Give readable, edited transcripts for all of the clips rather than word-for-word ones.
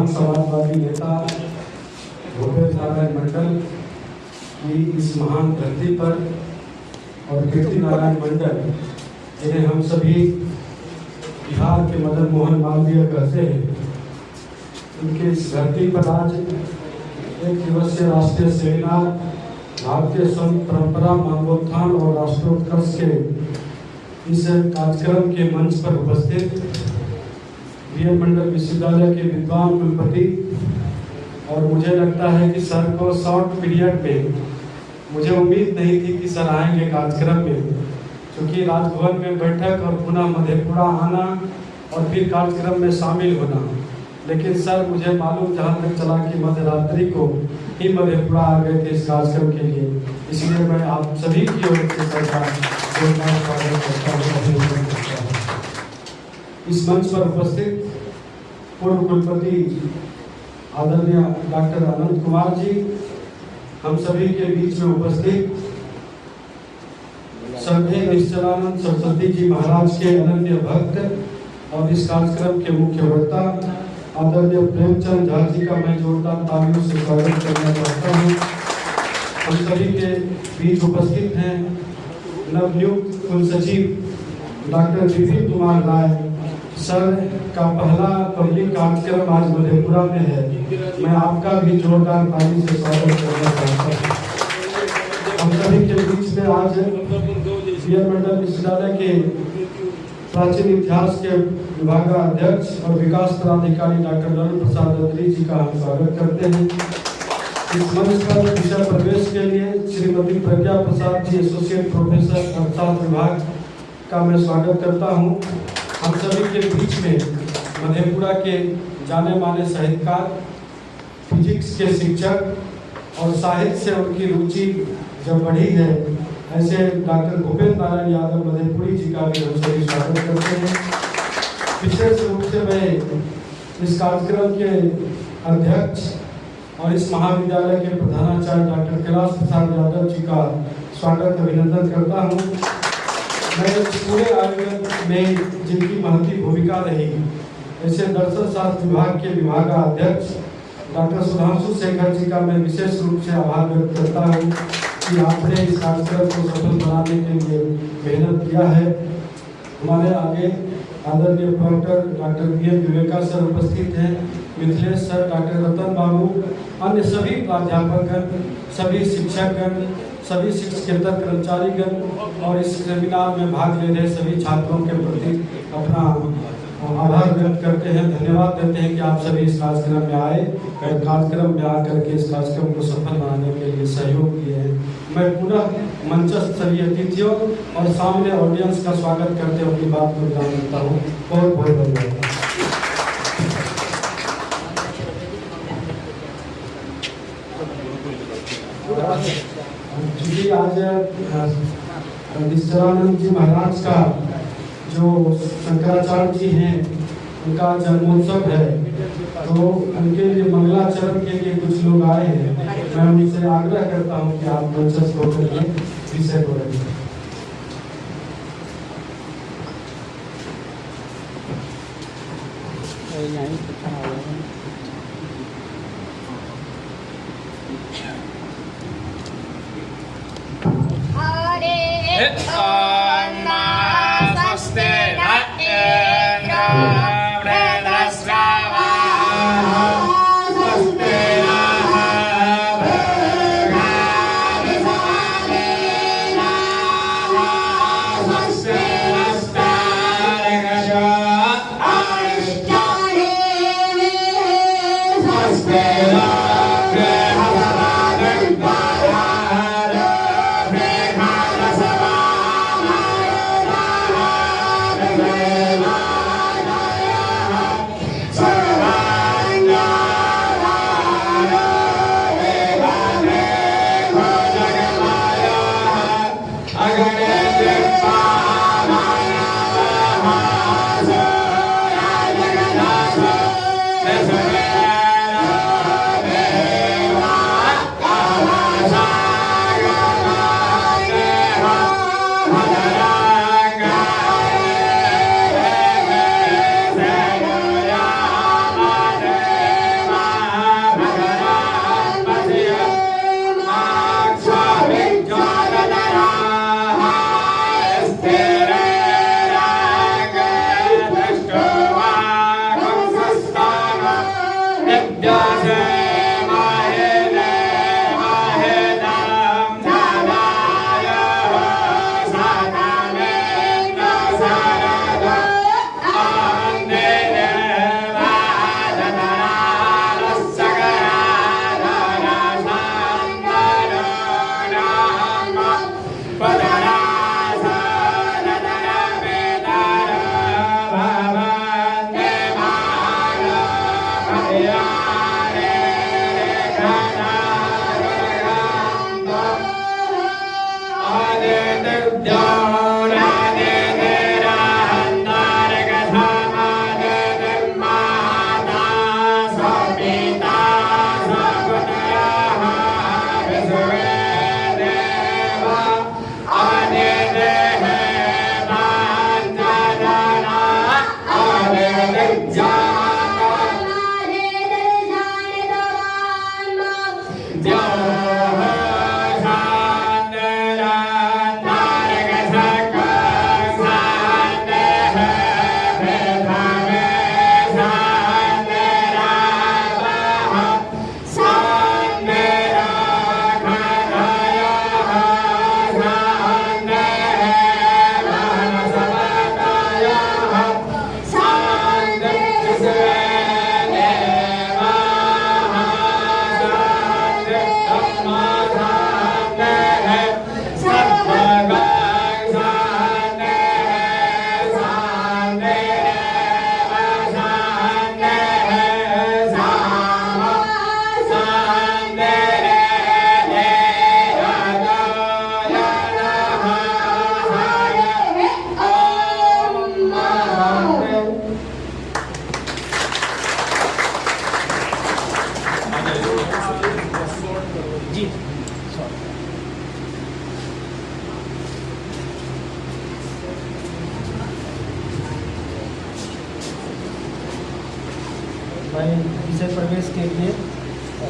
महान समाजवादी नेता भूपेश नारायण मंडल की इस महान धरती पर और कीर्ति नारायण मंडल, जिन्हें हम सभी बिहार के मदन मोहन मालवीय कहते हैं, उनके इस धरती पर आज एक दिवसीय राष्ट्रीय सेमिनार भारतीय संत परंपरा मानवोत्थान और राष्ट्रोत्कर्ष के इस कार्यक्रम के मंच पर उपस्थित बीएम मंडल विश्वविद्यालय के विद्वान कुलपति, और मुझे लगता है कि सर को शॉर्ट पीरियड में, मुझे उम्मीद नहीं थी कि सर आएंगे कार्यक्रम में, क्योंकि राजभवन में बैठक और पुनः मधेपुरा आना और फिर कार्यक्रम में शामिल होना, लेकिन सर मुझे मालूम जहाँ तक चला कि मध्यरात्रि को ही मधेपुरा आ गए थे इस कार्यक्रम के लिए। इसलिए मैं आप सभी की ओर से सर का जोरदार स्वागत करता हूँ। इस मंच पर उपस्थित पूर्व कुलपति आदरणीय डॉक्टर अनंत कुमार जी, हम सभी के बीच में उपस्थित संघे निश्चलानंद सरस्वती जी महाराज के अनन्य भक्त और इस कार्यक्रम के मुख्य वक्ता आदरणीय प्रेमचंद झा जी का मैं जोरदार तालियों से स्वागत करना चाहता हूँ। हम सभी के बीच उपस्थित हैं नवनियुक्त कुल सचिव डॉक्टर विपिन कुमार राय। सर का पहला पब्लिक कार्यक्रम आज मधेपुरा में है, मैं आपका भी जोरदार ताली से स्वागत करना चाहता हूँ। हम सभी के बीच में आज बीएम मंडल विश्वविद्यालय के प्राचीन इतिहास के विभागाध्यक्ष और विकास पदाधिकारी डॉक्टर नरेंद्र प्रसाद अत्री जी का हम स्वागत करते हैं। इस मंच पर विषय प्रवेश के लिए श्रीमती प्रज्ञा प्रसाद जी एसोसिएट प्रोफेसर अर्थशास्त्र विभाग का मैं स्वागत करता हूँ। हम सभी के बीच में मधेपुरा के जाने माने साहित्यकार, फिजिक्स के शिक्षक और साहित्य से उनकी रुचि जब बढ़ी है, ऐसे डॉक्टर भूपेश नारायण यादव मधेपुरी जी का भी हम सभी स्वागत करते हैं। विशेष रूप से मैं इस कार्यक्रम के अध्यक्ष और इस महाविद्यालय के प्रधानाचार्य डॉक्टर कैलाश प्रसाद यादव जी का स्वागत अभिनंदन करता हूँ। मैं इस पूरे आयोजन में जिनकी महती भूमिका रही, ऐसे दर्शन शास्त्र विभाग के विभागाध्यक्ष डॉक्टर सुधांशु शेखर जी का मैं विशेष रूप से आभार व्यक्त करता हूँ कि आपने इस कार्यक्रम को सफल बनाने के लिए मेहनत किया है। हमारे आगे आदरणीय professor doctor BM Viveka sir उपस्थित हैं, मिथिलेश सर, डॉक्टर रतन बाबू, अन्य सभी प्राध्यापकगण, सभी शिक्षकगण, सभी शिक्षकेतर कर्मचारीगण और इस सेमिनार में भाग ले रहे सभी छात्रों के प्रति अपना आभार व्यक्त करते हैं, धन्यवाद देते हैं कि आप सभी इस कार्यक्रम में आए और कार्यक्रम में आकर के इस कार्यक्रम को सफल बनाने के लिए सहयोग किए हैं। मैं पुनः मंचस्थ सभी अतिथियों और सामने ऑडियंस का स्वागत करते हुए अपनी बात को विराम देता हूँ। बहुत बहुत धन्यवाद। चूँकि आज निश्चलानंद जी महाराज का जो शंकराचार्य जी हैं, उनका जन्मोत्सव है, तो उनके लिए मंगलाचरण के लिए कुछ लोग आए हैं। मैं उनसे आग्रह करता हूं कि आप मंचस्थ होकर के विषय को रखें। विषय प्रवेश के लिए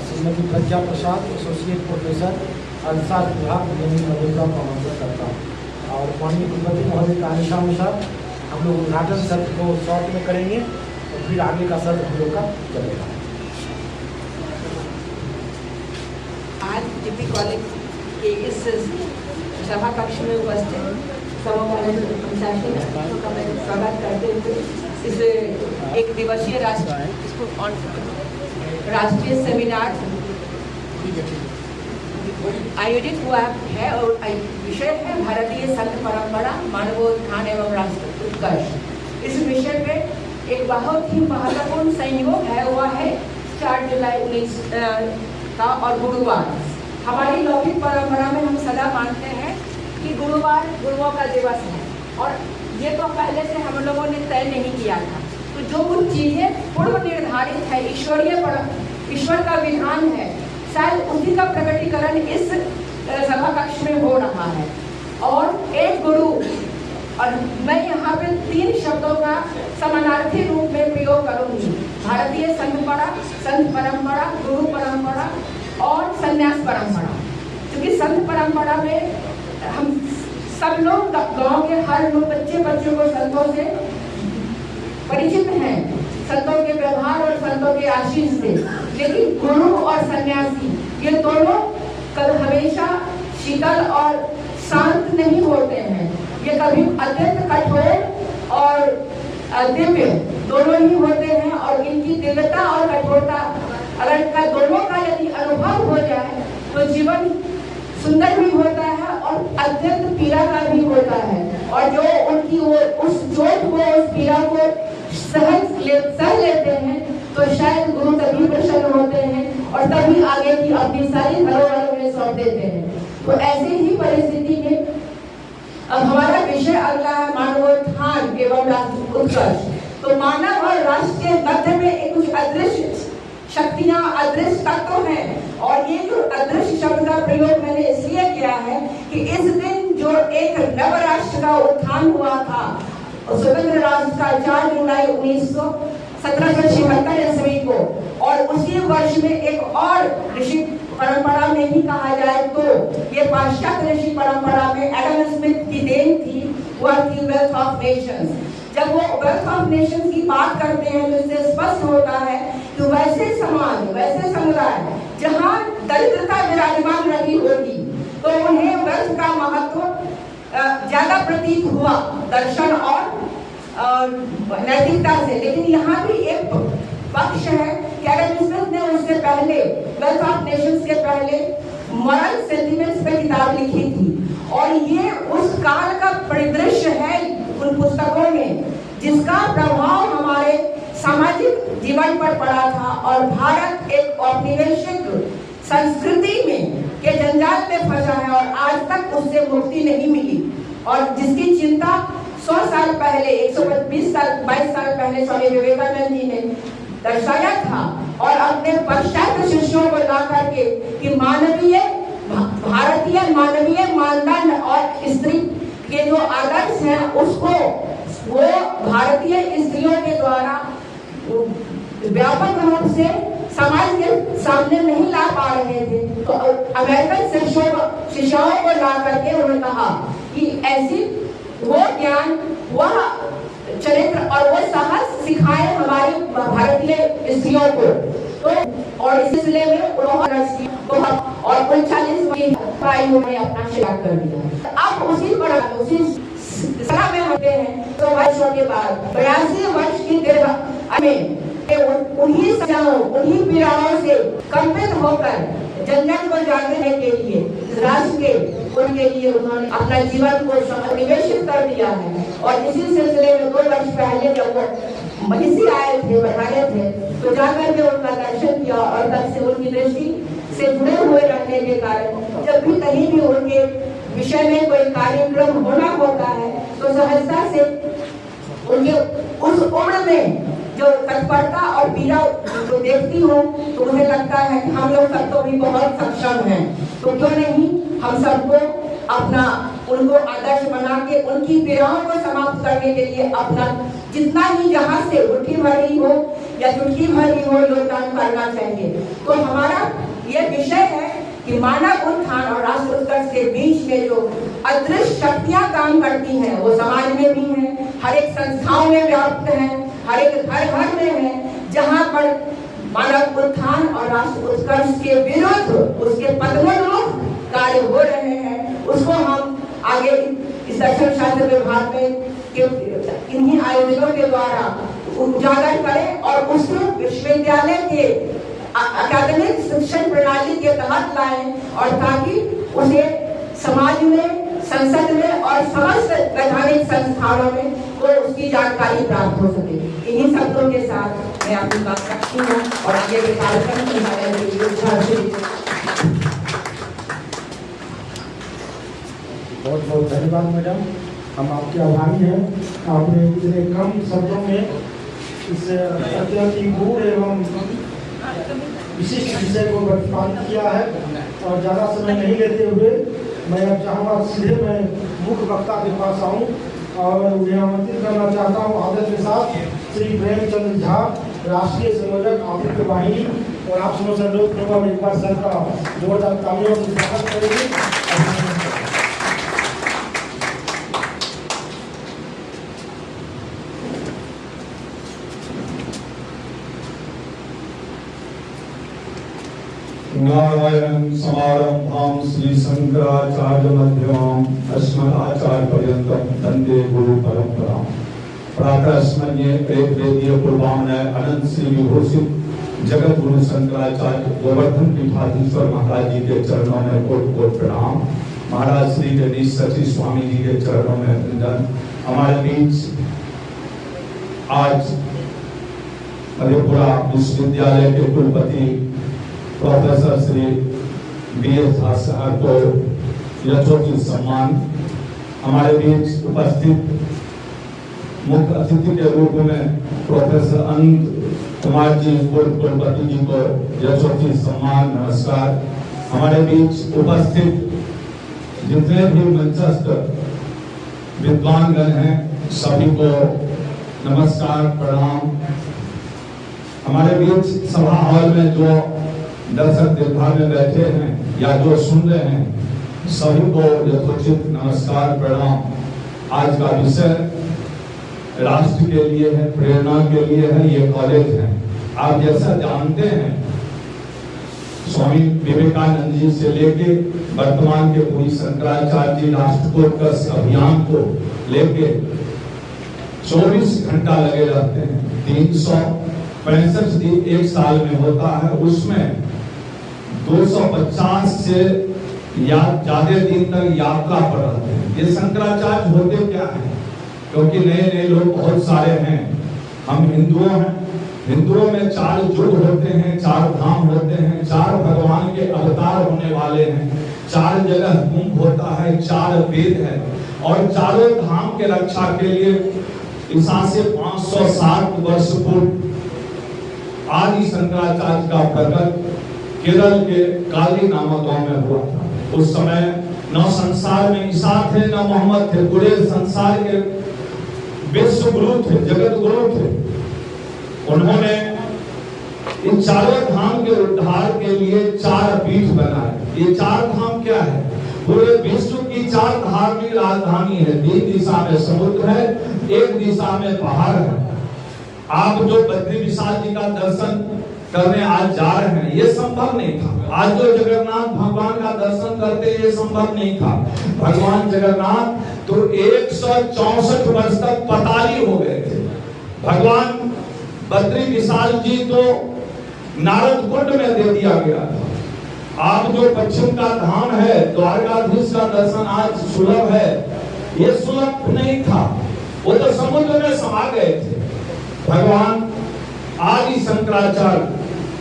श्रीमती प्रज्ञा प्रसाद, एसोसिएट प्रोफेसर, अर्थशास्त्र विभाग, मधेपुरा को आमंत्रित करता हूँ। और माननीय कुलपति महोदय का आदेशानुसार हम लोग उद्घाटन सत्र को शॉर्ट में करेंगे और फिर आगे का सत्र हम लोग का चलेगा। आज जीपी कॉलेज के इस सभा कक्ष में उपस्थित समूह का मैं स्वागत करते हुए इस एक दिवसीय राष्ट्रीय सेमिनार आयोजित हुआ है और विषय है भारतीय संघ परंपरा, मानवोत्थान एवं राष्ट्र उत्कर्ष। इस विषय में एक बहुत ही महत्वपूर्ण संयोग है, वह है 4 जुलाई 19 का और गुरुवार। हमारी लौकिक परंपरा में हम सदा मानते हैं कि गुरुवार गुरुओं का दिवस है और ये तो पहले से हम लोगों ने तय नहीं किया था। तो जो कुछ चीजें पूर्व निर्धारित है, ईश्वर का विधान है, शायद उसी का प्रकटीकरण इस सभा कक्ष में हो रहा है। और एक गुरु, और मैं यहाँ पे 3 शब्दों का समानार्थी रूप में प्रयोग करूंगी: भारतीय संघ परंपरा, गुरु परंपरा और संन्यास परंपरा। क्योंकि संत परंपरा में हम सब लोग गांव के हर लोग बच्चे को संतों से परिचित हैं, संतों के व्यवहार और संतों के आशीष से। लेकिन गुरु और सन्यासी ये दोनों हमेशा शीतल और शांत नहीं होते हैं। ये कभी अत्यंत कठोर और दिव्य दोनों ही होते हैं। और इनकी दिव्यता और कठोरता अगर इनका दोनों का यदि अनुभव हो जाए तो जीवन सुंदर भी होता है और अत्यंत पीड़ा का भी होता है। और जो उनकी वो उस जोत को, उस पीड़ा को सह लेते हैं तो शायद गुरु तभी प्रसन्न होते हैं और तभी आगे की अपनी सारी धरोहर उन्हें सौंप देते हैं। तो ऐसी ही परिस्थिति में अब हमारा विषय अगला है मानवोत्थान एवं राष्ट्र उत्कर्ष। तो मानव और राष्ट्र के मध्य में एक कुछ अदृश्य शक्तियां, अदृश्य तत्व हैं। और ये जो अदृश्य शब्द का प्रयोग मैंने इसलिए किया है कि इस दिन जो एक नव राष्ट्र का उत्थान हुआ था, स्वतंत्र राष्ट्र का 4 जुलाई 1776 ईस्वी को, और उसी वर्ष में एक और ऋषि परंपरा में ही कहा जाए तो ये पाश्चात्य ऋषि परंपरा में एडम स्मिथ की देन थी, वह थी वेल्थ ऑफ नेशंस। जब वो वेल्थ ऑफ नेशंस की बात करते हैं तो इससे स्पष्ट होता है कि वैसे समाज, वैसे समुदाय जहाँ दरिद्रता विराजमान रही होगी तो उन्हें वेल्थ का महत्व ज्यादा प्रतीत हुआ दर्शन और नैतिकता से। लेकिन यहाँ भी एक पक्ष है कि एडम स्मिथ ने उससे पहले, वेल्थ ऑफ नेशंस के पहले मॉरल सेंटिमेंट्स पे किताब लिखी थी। और ये उस काल का परिदृश्य है उन पुस्तकों में जिसका प्रभाव हमारे सामाजिक जीवन पर पड़ा था। और भारत एक औपनिवेशिक संस्कृति में के जंजाल में फंसा है और आज तक उससे मुक्ति नहीं मिली। और जिसकी चिंता 100 साल पहले, 122 साल पहले स्वामी विवेकानंद जी ने दर्शाया था और अपने पाश्चात्य शिष्यों को ला करके कि मानवीय, भारतीय मानवीय मानदंड और स्त्री के जो आदर्श हैं उसको वो भारतीय स्त्रियों के द्वारा व्यापक रूप से समाज के सामने नहीं ला पा रहे थे। तो अमेरिकन शिक्षाओं को ला करके उन्होंने कहा कि ऐसी वो ज्ञान, वह चरित्र और वो साहस सिखाए हमारी भारतीय स्त्रियों को। तो और इस सिलसिले में उन्होंने और 39 आयु में अपना शिकार कर दिया। अब उसी सलाह में होते हैं तो वर्षों के बाद 82 वर्ष की में उन्हीं सजाओं, उन्हीं पीड़ाओं से कंपित होकर जनजन को जागने के लिए, राष्ट्र के उनके लिए उन्होंने अपना जीवन को निवेशित कर दिया है। और इसी सिलसिले में 2 वर्ष पहले जब वो महिषी आए थे, बताए थे, तो जाकर के उनका दर्शन किया और तब से उनकी दृष्टि से जुड़े हुए रहने के कारण जब भी कहीं भी उनके विषय में कोई कार्यक्रम होना होता है तो सहजता से उनके उस उम्र में जो तत्परता और पीड़ा को देखती हूँ तो मुझे लगता है कि हम लोग सब तो भी बहुत सक्षम हैं। तो क्यों नहीं हम सबको अपना उनको आदर्श बना के उनकी पीड़ाओं को समाप्त करने के लिए अपना जितना ही जहाँ से उठी भरी हो या चुटकी भर भी हो योगदान करना चाहिए। तो हमारा ये विषय है कि मानव उत्थान और राष्ट्र उत्कर्ष के बीच में जो अदृश्य शक्तियां काम करती हैं वो समाज में भी हैं, हर एक संस्थाओं में व्याप्त हैं, हर एक घर घर में है, जहां पर मानव उत्थान और राष्ट्र उत्कर्ष के विरुद्ध उसके पद्मोन्मुख कार्य हो रहे हैं, उसको हम आगे इस दर्शन शास्त्र विभाग में इन्हीं आयोजनों के द्वारा उजागर करें और उसको विश्वविद्यालय के अकादमिक शिक्षण प्रणाली के तहत लाएं और ताकि उसे समाज में, संसद में और समस्त वैधानिक संस्थानों में को उसकी जानकारी प्राप्त हो सके। इन्हीं शब्दों के साथ मैं आपकी बात रखती हूँ और आगे के कार्यक्रम संचालन के लिए बहुत बहुत धन्यवाद मैडम, हम आपके आभारी हैं। आपने इतने कम शब्दों में इस अत्यंत गूढ़ एवं विशिष्ट विषय को प्रतिपादित किया है और ज़्यादा समय नहीं लेते हुए मैं अब चाहूँगा सीधे मैं मुख्य वक्ता के पास आऊँ और उन्हें आमंत्रित करना चाहता हूँ आदर के साथ श्री प्रेमचंद्र झा, राष्ट्रीय संयोजक आदित्य वाहिनी, और आप समझ अनुरोध करूँगा एक बार सर का जोरदार तालियों से स्वागत करेंगे। नारायण समारंभां श्री शंकराचार्य मध्यमां अस्मदाचार्य पर्यंतं वंदे गुरु परंपरां। प्रातः स्मरणीय एक वेदीय पूर्वान्वय अनंत श्री विभूषित जगत गुरु शंकराचार्य गोवर्धन पीठाधीश्वर महाराज जी के चरणों में कोट कोट प्रणाम। महाराज श्री गणेश सची स्वामी जी के चरणों में वंदन। हमारे बीच आज मधेपुरा विश्वविद्यालय के कुलपति प्रोफेसर श्री BS झा साहब को यथोचित सम्मान, हमारे बीच उपस्थित मुख्य अतिथि के रूप में प्रोफेसर अनंत कुमार जी पूर्व कुलपति जी को यथोचित सम्मान, नमस्कार। हमारे बीच उपस्थित जितने भी मंचस्थ विद्वानगण हैं सभी को नमस्कार, प्रणाम। हमारे बीच सभा हॉल में जो दर्शक दीर्घा में बैठे हैं या जो सुन रहे हैं सभी को यथोचित नमस्कार, प्रणाम। आज का विषय राष्ट्र के लिए है, प्रेरणा के लिए है, ये कॉलेज है। आप जैसा जानते हैं स्वामी विवेकानंद जी से लेके वर्तमान के पूरी शंकराचार्य जी राष्ट्रकोत्कर्ष अभियान को लेके 24 घंटा लगे रहते हैं। 365 दिन एक साल में होता है, उसमें 250 से या ज्यादा दिन तक यात्रा पर रहते हैं। ये शंकराचार्य होते क्या है? क्योंकि नए नए लोग बहुत सारे हैं। हम हिंदुओं हैं, हिंदुओं में 4 युग होते हैं, 4 धाम होते हैं, 4 भगवान के अवतार होने वाले हैं, 4 जगह कुंभ होता है, 4 वेद है और चारों धाम के रक्षा के लिए ईसा से 560 वर्ष पूर्व आदि शंकराचार्य का प्रकट केरल के काली नामक गांव में हुआ था। उस समय न संसार में ईसा थे न मोहम्मद थे, पूरे संसार के विश्व गुरु थे, जगत गुरु थे। उन्होंने इन चारों धाम के उद्धार के लिए 4 पीठ बनाए। ये 4 धाम क्या है? पूरे विश्व की 4 धार्मिक राजधानी है। 3 दिशा में समुद्र है, 1 दिशा में पहाड़ है। आप जो बद्री विशाल जी का दर्शन करने आज जा रहे हैं, ये संभव नहीं था। आज जो जगन्नाथ भगवान का दर्शन करते ये संभव नहीं था। भगवान जगन्नाथ तो 164 वर्ष तक पताली हो गए थे। भगवान बद्री विशाल जी तो नारद कुंड में दे दिया गया था। आप जो पश्चिम का धाम है, द्वारकाधीश का दर्शन आज सुलभ है, ये सुलभ नहीं था, वो तो समुद्र में समा गए थे। भगवान आदि शंकराचार्य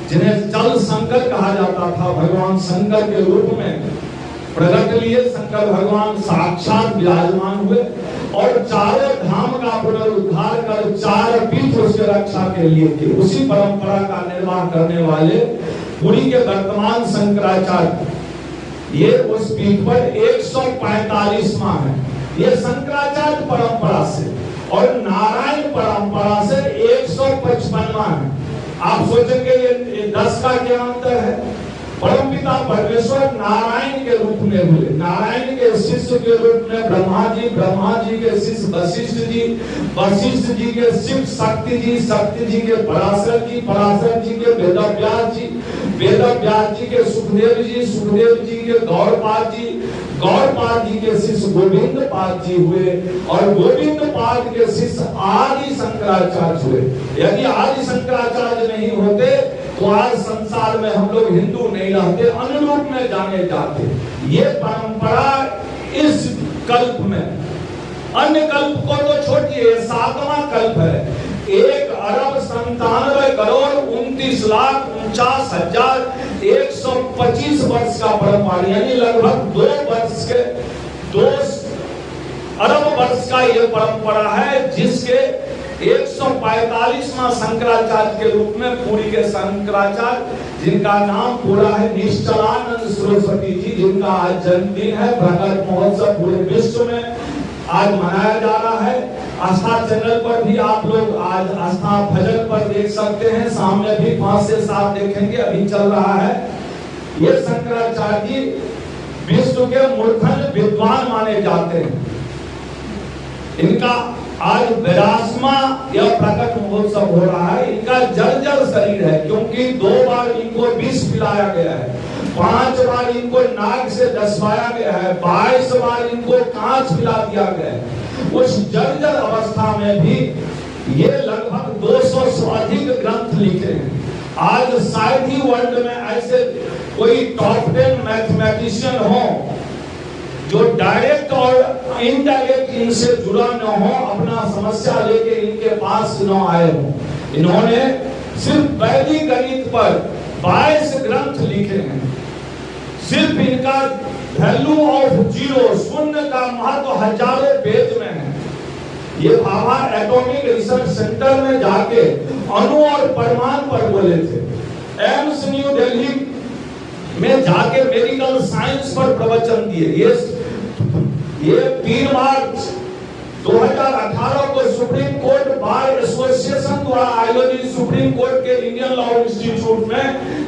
जिन्हें जल शंकर कहा जाता था, भगवान शंकर के रूप में प्रकट लिए। शंकर भगवान साक्षात विराजमान हुए और चारों धाम का पुनरुद्धार कर 4 पीठ उसके रक्षा के लिए थे। उसी परंपरा का निर्वाह करने वाले पुरी के वर्तमान शंकराचार्य, ये उस पीठ पर 145वां है। ये शंकराचार्य परंपरा से और नारायण परंपरा से 155वां है। आप सोचेंगे ये 10 का क्या अंतर है? परमपिता परमेश्वर नारायण के रूप में हुए, नारायण के शिष्य के रूप में ब्रह्मा जी के शिष्य वशिष्ठ जी के शिव शक्ति जी के पराशर जी के वेदव्यास जी के सुखदेव जी के गौरपाद जी के शिष्य गोविंद पाद जी हुए और गोविंद पाद के शिष्य आदि शंकराचार्य हुए। यदि आदि शंकराचार्य नहीं होते तो आज संसार में हम लोग हिंदू नहीं रहते, अन्य रूप में जाने जाते। ये परंपरा इस कल्प में, अन्य कल्प को तो छोड़िए, 7वां कल्प है। 1,97,29,49,125 वर्ष का परंपरा, यानी लगभग 2 अरब वर्ष का ये परंपरा है, जिसके 145वां शंकराचार्य के रूप में पुरी के शंकराचार्य, जिनका नाम पूरा है निश्चलानंद सरस्वती जी, जिनका आज जन्मदिन है। प्रकट महोत्सव पूरे विश्व में आज मनाया जा रहा है। आस्था चैनल पर भी आप लोग आज आस्था भजन पर देख सकते हैं, सामने भी 5 से 7 देखेंगे, अभी चल रहा है। ये शंकराचार्य जी विश्व के मूर्धन्य विद्वान माने जाते हैं। इनका आज 82वां यह प्रकट महोत्सव हो रहा है। इनका जर्जर शरीर है, क्योंकि 2 बार इनको विष पिलाया गया है, 5 बार इनको नाग से डसवाया गया है, 22 बार इनको कांच पिला दिया गया है। उस जर्जर अवस्था में भी ये लगभग 200 से अधिक ग्रंथ लिखे हैं। आज शायद ही वर्ल्ड में ऐसे कोई टॉप 10 मैथमेटिशियन हो जो डायरेक्ट और इनडायरेक्ट इनसे जुड़ा न हो, अपना समस्या लेके इनके पास न आए हो। इन्होंने सिर्फ वैदिक गणित पर 22 ग्रंथ लिखे हैं। सिर्फ इनका वैल्यू ऑफ जीरो, शून्य का महत्व हजारों पेज में है। ये भाभा एटॉमिक रिसर्च सेंटर में जाके अणु और परमाणु पर बोले थे। एम्स न्यू दिल्ली में जाके मेडिकल साइंस पर प्रवचन दिए। ये 3 मार्च 2018 को सुप्रीम कोर्ट बार एसोसिएशन द्वारा आयोजित सुप्रीम कोर्ट के इंडियन लॉ इंस्टीट्यूट में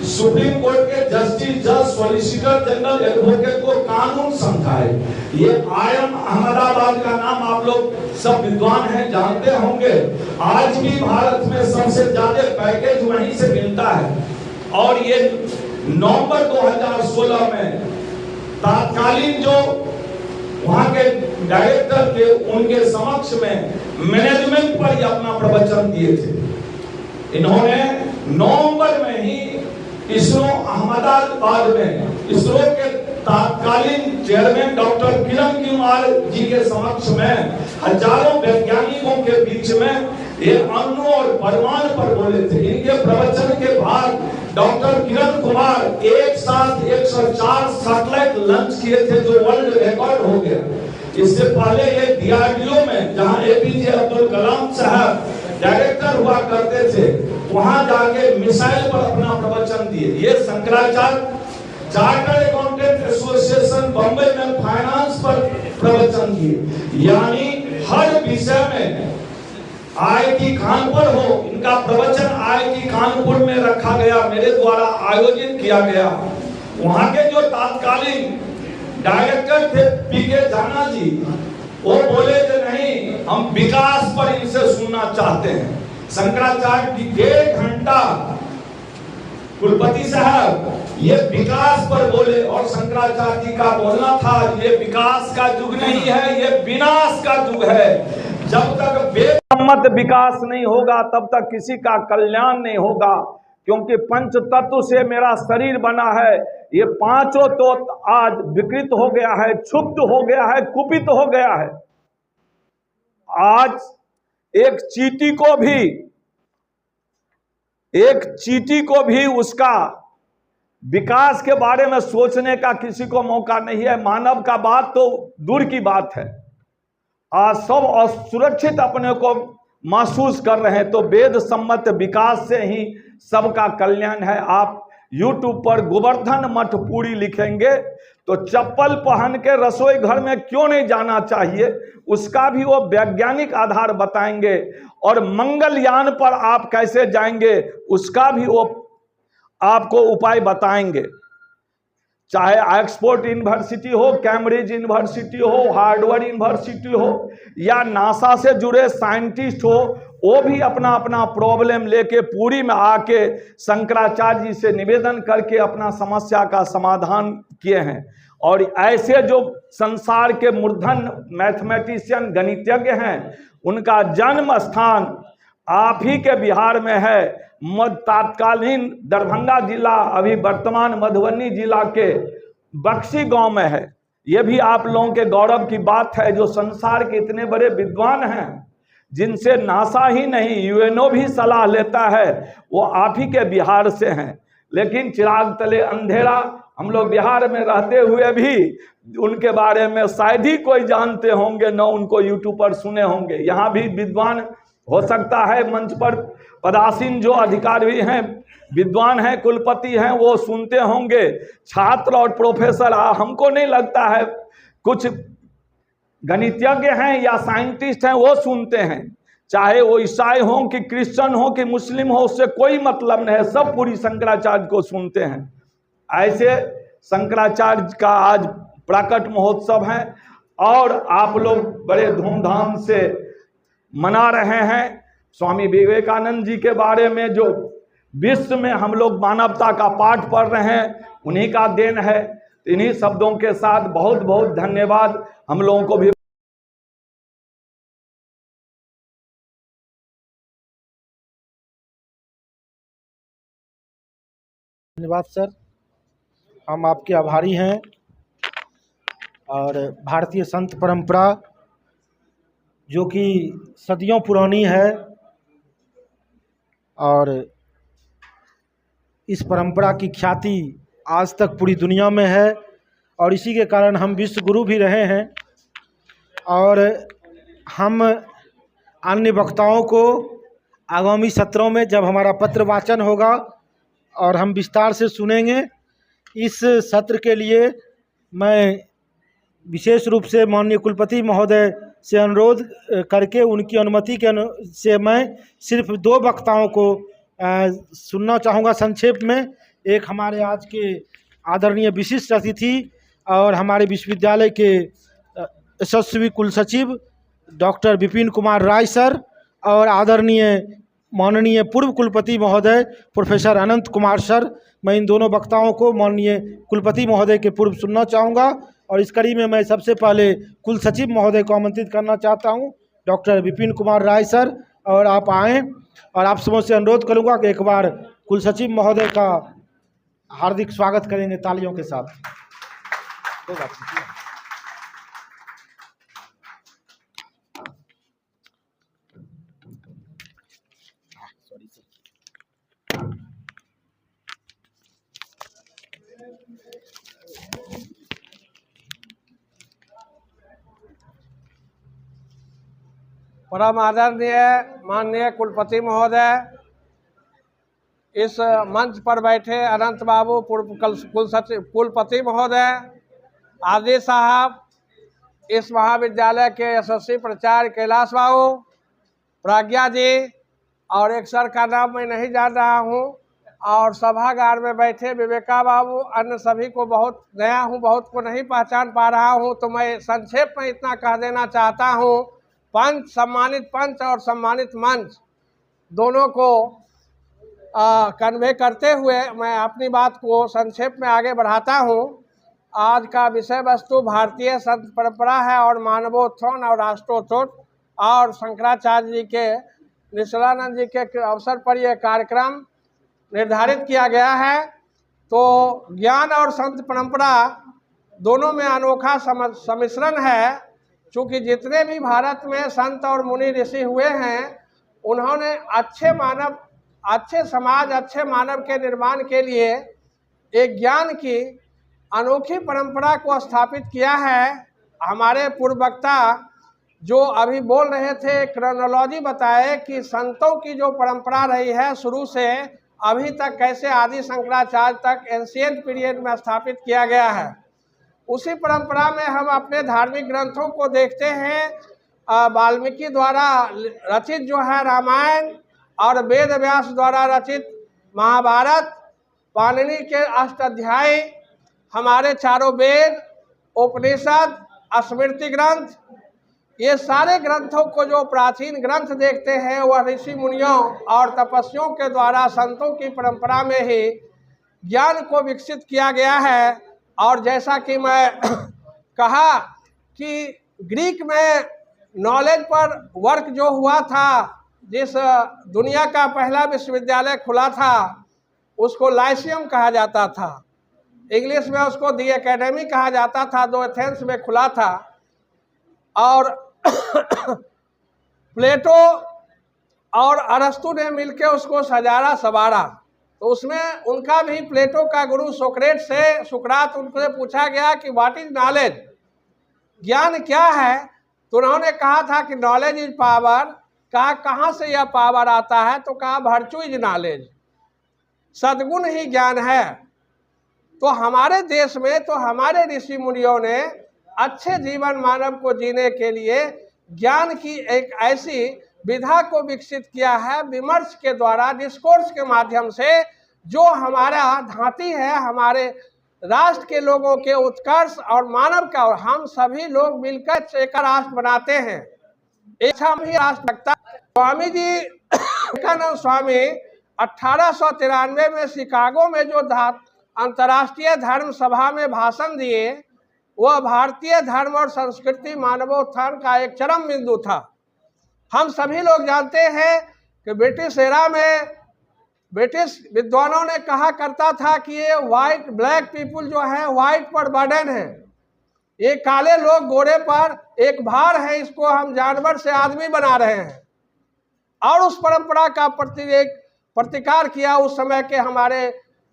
सुप्रीम कोर्ट के जस्टिस, जज, सॉलिसिटर जनरल, एडवोकेट को कानून समझाए। ये IIM अहमदाबाद का नाम आप लोग सब विद्वान हैं, जानते होंगे। आज भी भारत में सबसे ज्यादा पैकेज वहीं से मिलता है। और ये नवंबर 2016 में तात्कालीन जो वहां के डायरेक्टर थे, उनके समक्ष में मैनेजमेंट पर ही अपना प्रवचन दिए थे। इन्होंने नवंबर में ही इसरो अहमदाबाद में इसरो के तत्कालीन चेयरमैन डॉक्टर किरण कुमार जी के समक्ष में हजारों वैज्ञानिकों के बीच में ये अणु और परमाणु पर बोले थे। इनके प्रवचन के बाद डॉक्टर किरण कुमार एक साथ 104 सैटेलाइट लॉन्च किए थे, जो वर्ल्ड रिकॉर्ड हो गया। इससे पहले ये DRDO में, जहां APJ अब्दुल कलाम साहब डायरेक्टर हुआ करते थे, वहां जाके मिसाइल पर अपना प्रवचन दिए। ये Shankaracharya chartered accountant association Bombay में फाइनेंस पर प्रवचन दिए। यानी हर विषय में IIT कानपुर हो, इनका प्रवचन IIT कानपुर में रखा गया, मेरे द्वारा आयोजित किया गया। वहां के जो तत्कालीन डायरेक्टर थे PK जाना जी, वो बोले कि नहीं, हम विकास पर इनसे सुनना चाहते हैं। शंकराचार्य की 1.5 घंटा कुलपति साहब ये विकास पर बोले, और शंकराचार्य जी का बोलना था, ये विकास का युग नहीं है, ये विनाश का युग है। जब तक वेद सम्मत विकास नहीं होगा, तब तक किसी का कल्याण नहीं होगा। क्योंकि पंच तत्व से मेरा शरीर बना है, ये पांचों तो आज विकृत हो गया है, क्षुब्ध हो गया है, कुपित हो गया है। आज एक चींटी को भी उसका विकास के बारे में सोचने का किसी को मौका नहीं है। मानव का बात तो दूर की बात है, आज सब असुरक्षित अपने को महसूस कर रहे हैं। तो वेद सम्मत विकास से ही सबका कल्याण है। आप यूट्यूब पर गोवर्धन मठ पुरी लिखेंगे तो चप्पल पहन के रसोई घर में क्यों नहीं जाना चाहिए, उसका भी वो वैज्ञानिक आधार बताएंगे। और मंगलयान पर आप कैसे जाएंगे उसका भी वो आपको उपाय बताएंगे। चाहे ऑक्सफोर्ड यूनिवर्सिटी हो, कैम्ब्रिज यूनिवर्सिटी हो, हार्वर्ड यूनिवर्सिटी हो, या नासा से जुड़े साइंटिस्ट हो, वो भी अपना अपना प्रॉब्लम लेके पुरी में आके शंकराचार्य जी से निवेदन करके अपना समस्या का समाधान किए हैं। और ऐसे जो संसार के मूर्धन मैथमेटिशियन गणितज्ञ हैं, उनका जन्म स्थान आप ही के बिहार में है। तत्कालीन दरभंगा जिला अभी वर्तमान मधुबनी जिला के बक्सी गांव में है। ये भी आप लोगों के गौरव की बात है, जो संसार के इतने बड़े विद्वान हैं जिनसे नासा ही नहीं यूएनओ भी सलाह लेता है, वो आप ही के बिहार से हैं। लेकिन चिराग तले अंधेरा, हम लोग बिहार में रहते हुए भी उनके बारे में शायद ही कोई जानते होंगे, न उनको यूट्यूब पर सुने होंगे। यहाँ भी विद्वान हो सकता है मंच पर पदासीन जो अधिकारी हैं, विद्वान हैं, कुलपति हैं, वो सुनते होंगे। छात्र और प्रोफेसर हमको नहीं लगता है, कुछ गणितज्ञ हैं या साइंटिस्ट हैं वो सुनते हैं। चाहे वो ईसाई हो कि क्रिश्चियन हो कि मुस्लिम हो, उससे कोई मतलब नहीं है, सब पूरी शंकराचार्य को सुनते हैं। ऐसे शंकराचार्य का आज प्रकट महोत्सव है और आप लोग बड़े धूमधाम से मना रहे हैं। स्वामी विवेकानंद जी के बारे में जो विश्व में हम लोग मानवता का पाठ पढ़ रहे हैं, उन्हीं का देन है। इन्हीं शब्दों के साथ बहुत बहुत धन्यवाद। हम लोगों को भी धन्यवाद सर, हम आपके आभारी हैं। और भारतीय संत परंपरा जो कि सदियों पुरानी है और इस परंपरा की ख्याति आज तक पूरी दुनिया में है और इसी के कारण हम विश्व गुरु भी रहे हैं। और हम अन्य वक्ताओं को आगामी सत्रों में जब हमारा पत्र वाचन होगा और हम विस्तार से सुनेंगे। इस सत्र के लिए मैं विशेष रूप से माननीय कुलपति महोदय से अनुरोध करके उनकी अनुमति के से मैं सिर्फ 2 वक्ताओं को सुनना चाहूँगा संक्षेप में। एक हमारे आज के आदरणीय विशिष्ट अतिथि और हमारे विश्वविद्यालय के यशस्वी कुलसचिव डॉक्टर विपिन कुमार राय सर और आदरणीय माननीय पूर्व कुलपति महोदय प्रोफेसर अनंत कुमार सर। मैं इन दोनों वक्ताओं को माननीय कुलपति महोदय के पूर्व सुनना चाहूँगा और इस कड़ी में मैं सबसे पहले कुल सचिव महोदय को आमंत्रित करना चाहता हूँ, डॉक्टर विपिन कुमार राय सर, और आप आएँ। और आप सबों से अनुरोध करूँगा कि एक बार कुल सचिव महोदय का हार्दिक स्वागत करेंगे तालियों के साथ। परम आदरणीय माननीय कुलपति महोदय, इस मंच पर बैठे अनंत बाबू पूर्व कुलपति महोदय, आदि साहब, इस महाविद्यालय के यशस्वी प्राचार्य कैलाश बाबू, प्रज्ञा जी, और एक सर का नाम मैं नहीं जान रहा हूँ, और सभागार में बैठे विवेका बाबू, अन्य सभी को बहुत नया हूँ, बहुत को नहीं पहचान पा रहा हूँ, तो मैं संक्षेप में इतना कह देना चाहता हूँ। सम्मानित पंच और सम्मानित मंच दोनों को कन्वे करते हुए मैं अपनी बात को संक्षेप में आगे बढ़ाता हूँ। आज का विषय वस्तु भारतीय संत परंपरा है और मानवोत्थान और राष्ट्रोत्थान और शंकराचार्य जी के निश्चलानंद जी के अवसर पर यह कार्यक्रम निर्धारित किया गया है। तो ज्ञान और संत परंपरा दोनों में अनोखा सम्मिश्रण है। चूँकि जितने भी भारत में संत और मुनि ऋषि हुए हैं, उन्होंने अच्छे मानव, अच्छे समाज, अच्छे मानव के निर्माण के लिए एक ज्ञान की अनोखी परंपरा को स्थापित किया है। हमारे पूर्व वक्ता जो अभी बोल रहे थे, क्रोनोलॉजी बताए कि संतों की जो परंपरा रही है शुरू से, अभी तक कैसे आदि शंकराचार्य तक एंशिएंट पीरियड में स्थापित किया गया है। उसी परंपरा में हम अपने धार्मिक ग्रंथों को देखते हैं। वाल्मीकि द्वारा रचित जो है रामायण और वेद व्यास द्वारा रचित महाभारत, पाणिनि के अष्टाध्यायी, हमारे चारों वेद, उपनिषद, स्मृति ग्रंथ, ये सारे ग्रंथों को जो प्राचीन ग्रंथ देखते हैं वह ऋषि मुनियों और तपस्वियों के द्वारा संतों की परंपरा में ही ज्ञान को विकसित किया गया है। और जैसा कि मैं कहा कि ग्रीक में नॉलेज पर वर्क जो हुआ था, जिस दुनिया का पहला विश्वविद्यालय खुला था उसको लाइसियम कहा जाता था, इंग्लिश में उसको दी एकेडमी कहा जाता था, जो एथेंस में खुला था। और प्लेटो और अरस्तु ने मिलकर उसको सजारा संवारा। तो उसमें उनका भी, प्लेटो का गुरु सुकरात उनसे पूछा गया कि व्हाट इज नॉलेज, ज्ञान क्या है? तो उन्होंने कहा था कि नॉलेज इज पावर। कहा कहाँ से यह पावर आता है? तो कहा वर्चू इज नॉलेज, सद्गुण ही ज्ञान है। तो हमारे देश में तो हमारे ऋषि मुनियों ने अच्छे जीवन मानव को जीने के लिए ज्ञान की एक ऐसी विधा को विकसित किया है, विमर्श के द्वारा, डिस्कोर्स के माध्यम से, जो हमारा धांती है हमारे राष्ट्र के लोगों के उत्कर्ष और मानव का। और हम सभी लोग मिलकर एक राष्ट्र बनाते हैं, एक भी राष्ट्र लगता। स्वामी जी विवेकानंद स्वामी 1893 में शिकागो में जो अंतर्राष्ट्रीय धर्म सभा में भाषण दिए, वह भारतीय धर्म और संस्कृति मानवोत्थान का एक चरम बिंदु था। हम सभी लोग जानते हैं कि ब्रिटिश एरा में ब्रिटिश विद्वानों ने कहा करता था कि ये ब्लैक पीपुल जो है वाइट पर बर्डन है, ये काले लोग गोरे पर एक भार है, इसको हम जानवर से आदमी बना रहे हैं। और उस परंपरा का प्रतिकार किया उस समय के हमारे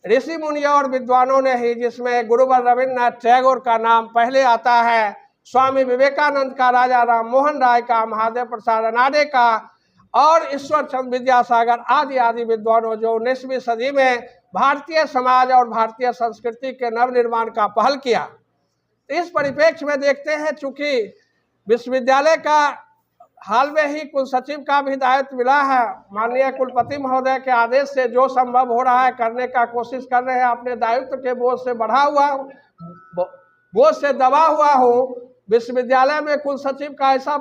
ऋषि मुनियों और विद्वानों ने ही, जिसमें गुरुवर रविन्द्रनाथ टैगोर का नाम पहले आता है, स्वामी विवेकानंद का, राजा राम मोहन राय का, महादेव प्रसाद अनाडे का और ईश्वर चंद्र विद्यासागर आदि आदि विद्वानों जो 19वीं सदी में भारतीय समाज और भारतीय संस्कृति के नवनिर्माण का पहल किया। इस परिप्रेक्ष्य में देखते हैं, चूंकि विश्वविद्यालय का हाल में ही कुल सचिव का भी दायित्व मिला है, माननीय कुलपति महोदय के आदेश से जो संभव हो रहा है करने का कोशिश कर रहे हैं। अपने दायित्व के बोझ से बोझ से दबा हुआ हूँ। विश्वविद्यालय में कुल सचिव का ऐसा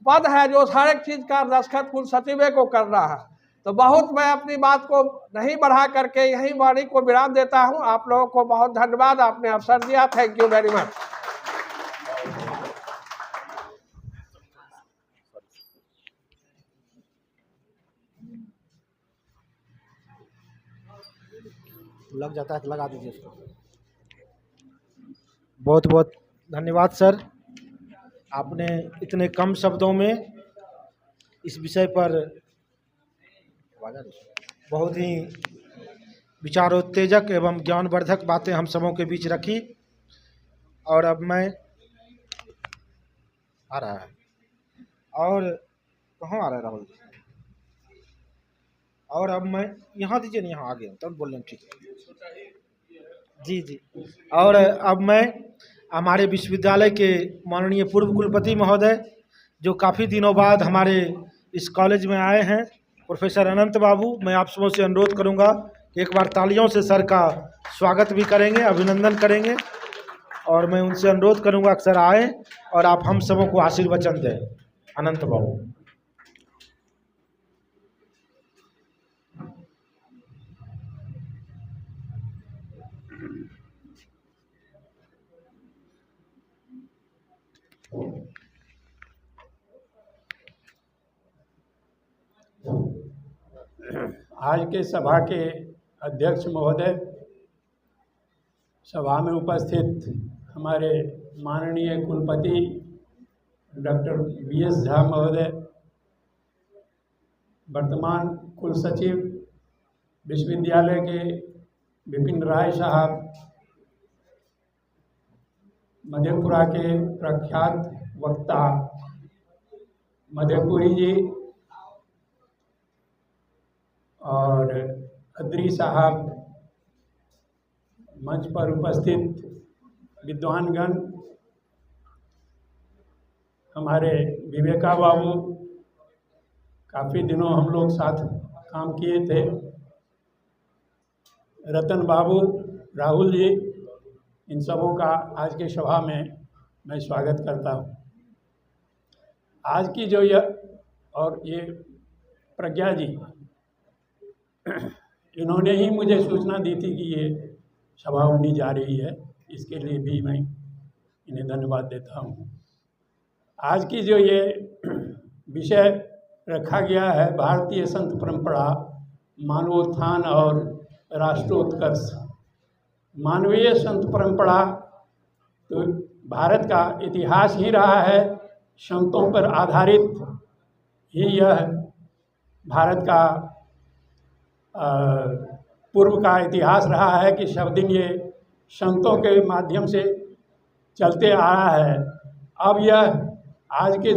पद है जो हर एक चीज का दस्तखत कुल सचिव को कर रहा है। तो बहुत मैं अपनी बात को नहीं बढ़ा करके यही वाणी को विराम देता हूँ। आप लोगों को बहुत धन्यवाद, आपने अवसर दिया। Thank you very much. लग जाता है तो लगा दीजिए उसको। बहुत बहुत धन्यवाद सर, आपने इतने कम शब्दों में इस विषय पर बहुत ही विचारोत्तेजक एवं ज्ञानवर्धक बातें हम सबों के बीच रखी। और अब मैं आ रहा है, और कहाँ आ रहा है राहुल? और अब मैं यहाँ दीजिए ना, यहाँ आ गया तब बोल रहे हैं। ठीक है जी जी। और अब मैं हमारे विश्वविद्यालय के माननीय पूर्व कुलपति महोदय, जो काफ़ी दिनों बाद हमारे इस कॉलेज में आए हैं, प्रोफेसर अनंत बाबू, मैं आप सबों से अनुरोध करूंगा कि एक बार तालियों से सर का स्वागत भी करेंगे, अभिनंदन करेंगे। और मैं उनसे अनुरोध करूंगा कि सर आए और आप हम सबों को आशीर्वचन दें। अनंत बाबू। आज के सभा के अध्यक्ष महोदय, सभा में उपस्थित हमारे माननीय कुलपति डॉक्टर VS झा महोदय, वर्तमान कुल सचिव विश्वविद्यालय के विपिन राय साहब, मधेपुरा के प्रख्यात वक्ता मधेपुरी जी, और अदरी साहब, मंच पर उपस्थित विद्वानगण, हमारे विवेका बाबू, काफ़ी दिनों हम लोग साथ काम किए थे, रतन बाबू, राहुल जी, इन सबों का आज के सभा में मैं स्वागत करता हूँ। आज की जो यह और ये प्रज्ञा जी, इन्होंने ही मुझे सूचना दी थी कि ये सभा होनी जा रही है, इसके लिए भी मैं इन्हें धन्यवाद देता हूँ। आज की जो ये विषय रखा गया है, भारतीय संत परंपरा, मानवोत्थान और राष्ट्रोत्कर्ष। मानवीय संत परंपरा तो भारत का इतिहास ही रहा है, संतों पर आधारित ही यह भारत का पूर्व का इतिहास रहा है कि सब दिन ये संतों के माध्यम से चलते आ रहा है। अब यह आज के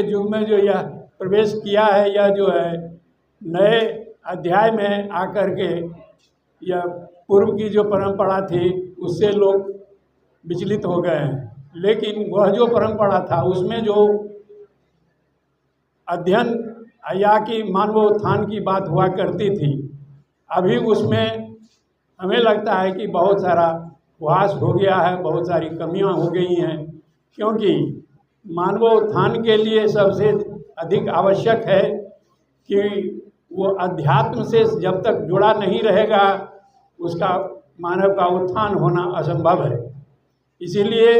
युग में जो यह प्रवेश किया है, यह जो है नए अध्याय में आकर के यह पूर्व की जो परंपरा थी उससे लोग विचलित हो गए हैं। लेकिन वह जो परंपरा था उसमें जो अध्ययन या कि मानवोत्थान की बात हुआ करती थी, अभी उसमें हमें लगता है कि बहुत सारा उपहास हो गया है, बहुत सारी कमियां हो गई हैं, क्योंकि मानवोत्थान के लिए सबसे अधिक आवश्यक है कि वो अध्यात्म से जब तक जुड़ा नहीं रहेगा उसका मानव का उत्थान होना असंभव है। इसीलिए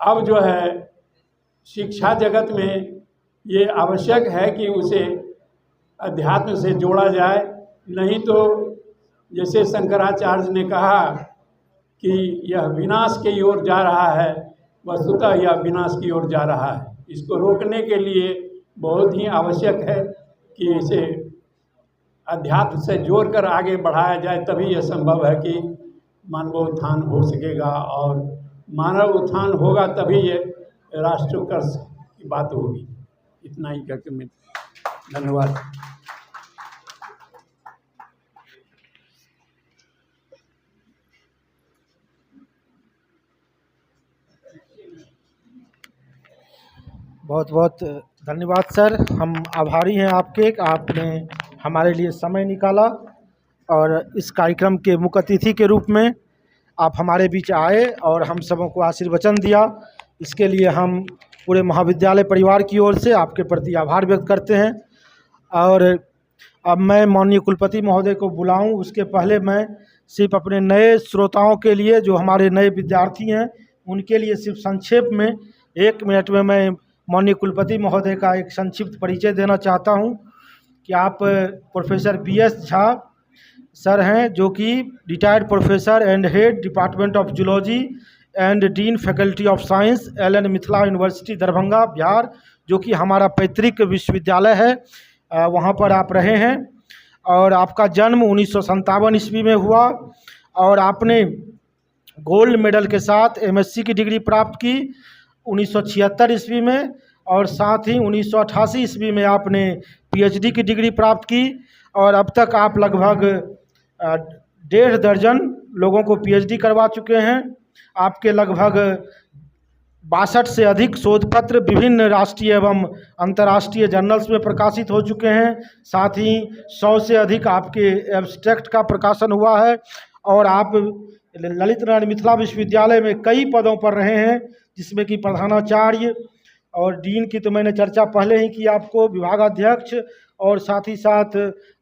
अब जो है शिक्षा जगत में ये आवश्यक है कि उसे अध्यात्म से जोड़ा जाए, नहीं तो जैसे शंकराचार्य ने कहा कि यह विनाश की ओर जा रहा है, वस्तुतः यह विनाश की ओर जा रहा है। इसको रोकने के लिए बहुत ही आवश्यक है कि इसे अध्यात्म से जोड़कर आगे बढ़ाया जाए, तभी यह संभव है कि मानवोत्थान हो सकेगा, और मानव उत्थान होगा तभी ये राष्ट्रोत्कर्ष की बात होगी। इतना ही कहकर मैं धन्यवाद। बहुत बहुत धन्यवाद सर, हम आभारी हैं आपके, आपने हमारे लिए समय निकाला और इस कार्यक्रम के मुख्य अतिथि के रूप में आप हमारे बीच आए और हम सबों को आशीर्वचन दिया। इसके लिए हम पूरे महाविद्यालय परिवार की ओर से आपके प्रति आभार व्यक्त करते हैं। और अब मैं माननीय कुलपति महोदय को बुलाऊं, उसके पहले मैं सिर्फ अपने नए श्रोताओं के लिए, जो हमारे नए विद्यार्थी हैं, उनके लिए सिर्फ संक्षेप में 1 मिनट में मैं माननीय कुलपति महोदय का एक संक्षिप्त परिचय देना चाहता हूं कि आप प्रोफेसर BS झा सर हैं, जो कि retired professor and head department of zoology and dean faculty of science LN Mithila university Darbhanga Bihar, जो कि हमारा पैतृक विश्वविद्यालय है, वहाँ पर आप रहे हैं। और आपका जन्म 1957 ईस्वी में हुआ और आपने गोल्ड मेडल के साथ MSc की डिग्री प्राप्त की 1976 ईस्वी में, और साथ ही 1988 ईस्वी में आपने PhD की डिग्री प्राप्त की। और अब तक आप लगभग 1.5 दर्जन लोगों को PhD करवा चुके हैं। आपके लगभग 62 से अधिक शोध पत्र विभिन्न राष्ट्रीय एवं अंतर्राष्ट्रीय जर्नल्स में प्रकाशित हो चुके हैं। साथ ही 100 से अधिक आपके एब्स्ट्रैक्ट का प्रकाशन हुआ है। और आप ललित नारायण मिथिला विश्वविद्यालय में कई पदों पर रहे हैं, जिसमें कि प्रधानाचार्य और डीन की तो मैंने चर्चा पहले ही की आपको, विभागाध्यक्ष, और साथ ही साथ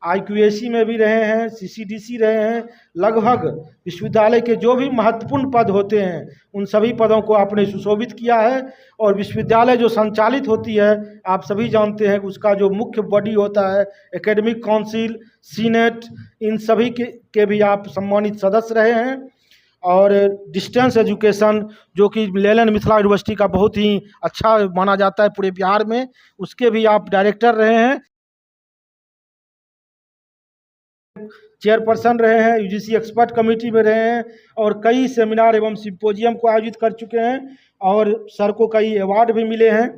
IQAC में भी रहे हैं, CCDC रहे हैं। लगभग विश्वविद्यालय के जो भी महत्वपूर्ण पद होते हैं उन सभी पदों को आपने सुशोभित किया है। और विश्वविद्यालय जो संचालित होती है, आप सभी जानते हैं कि उसका जो मुख्य बॉडी होता है एकेडमिक काउंसिल, सीनेट, इन सभी के भी आप सम्मानित सदस्य रहे हैं। और डिस्टेंस एजुकेशन, जो कि LN मिथिला यूनिवर्सिटी का बहुत ही अच्छा माना जाता है पूरे बिहार में, उसके भी आप डायरेक्टर रहे हैं, चेयरपर्सन रहे हैं, UGC एक्सपर्ट कमेटी में रहे हैं, और कई सेमिनार एवं सिंपोजियम को आयोजित कर चुके हैं, और सर को कई अवार्ड भी मिले हैं।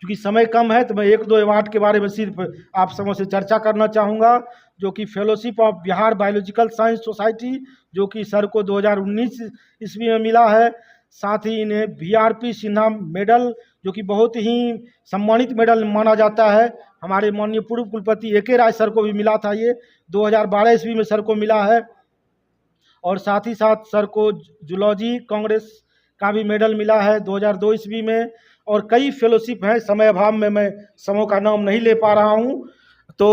क्योंकि समय कम है तो मैं एक दो अवार्ड के बारे में सिर्फ आप सबों से चर्चा करना चाहूँगा, जो कि fellowship of Bihar biological science society, जो कि सर को 2019 ईस्वी में मिला है। साथ ही इन्हें VRP सिन्हा मेडल, जो कि बहुत ही सम्मानित मेडल माना जाता है, हमारे माननीय पूर्व कुलपति AK राय सर को भी मिला था, ये 2012 ईस्वी में सर को मिला है। और साथ ही साथ सर को जूलॉजी कांग्रेस का भी मेडल मिला है 2002 ईस्वी में। और कई फेलोशिप हैं, समय अभाव में मैं समूह का नाम नहीं ले पा रहा हूँ। तो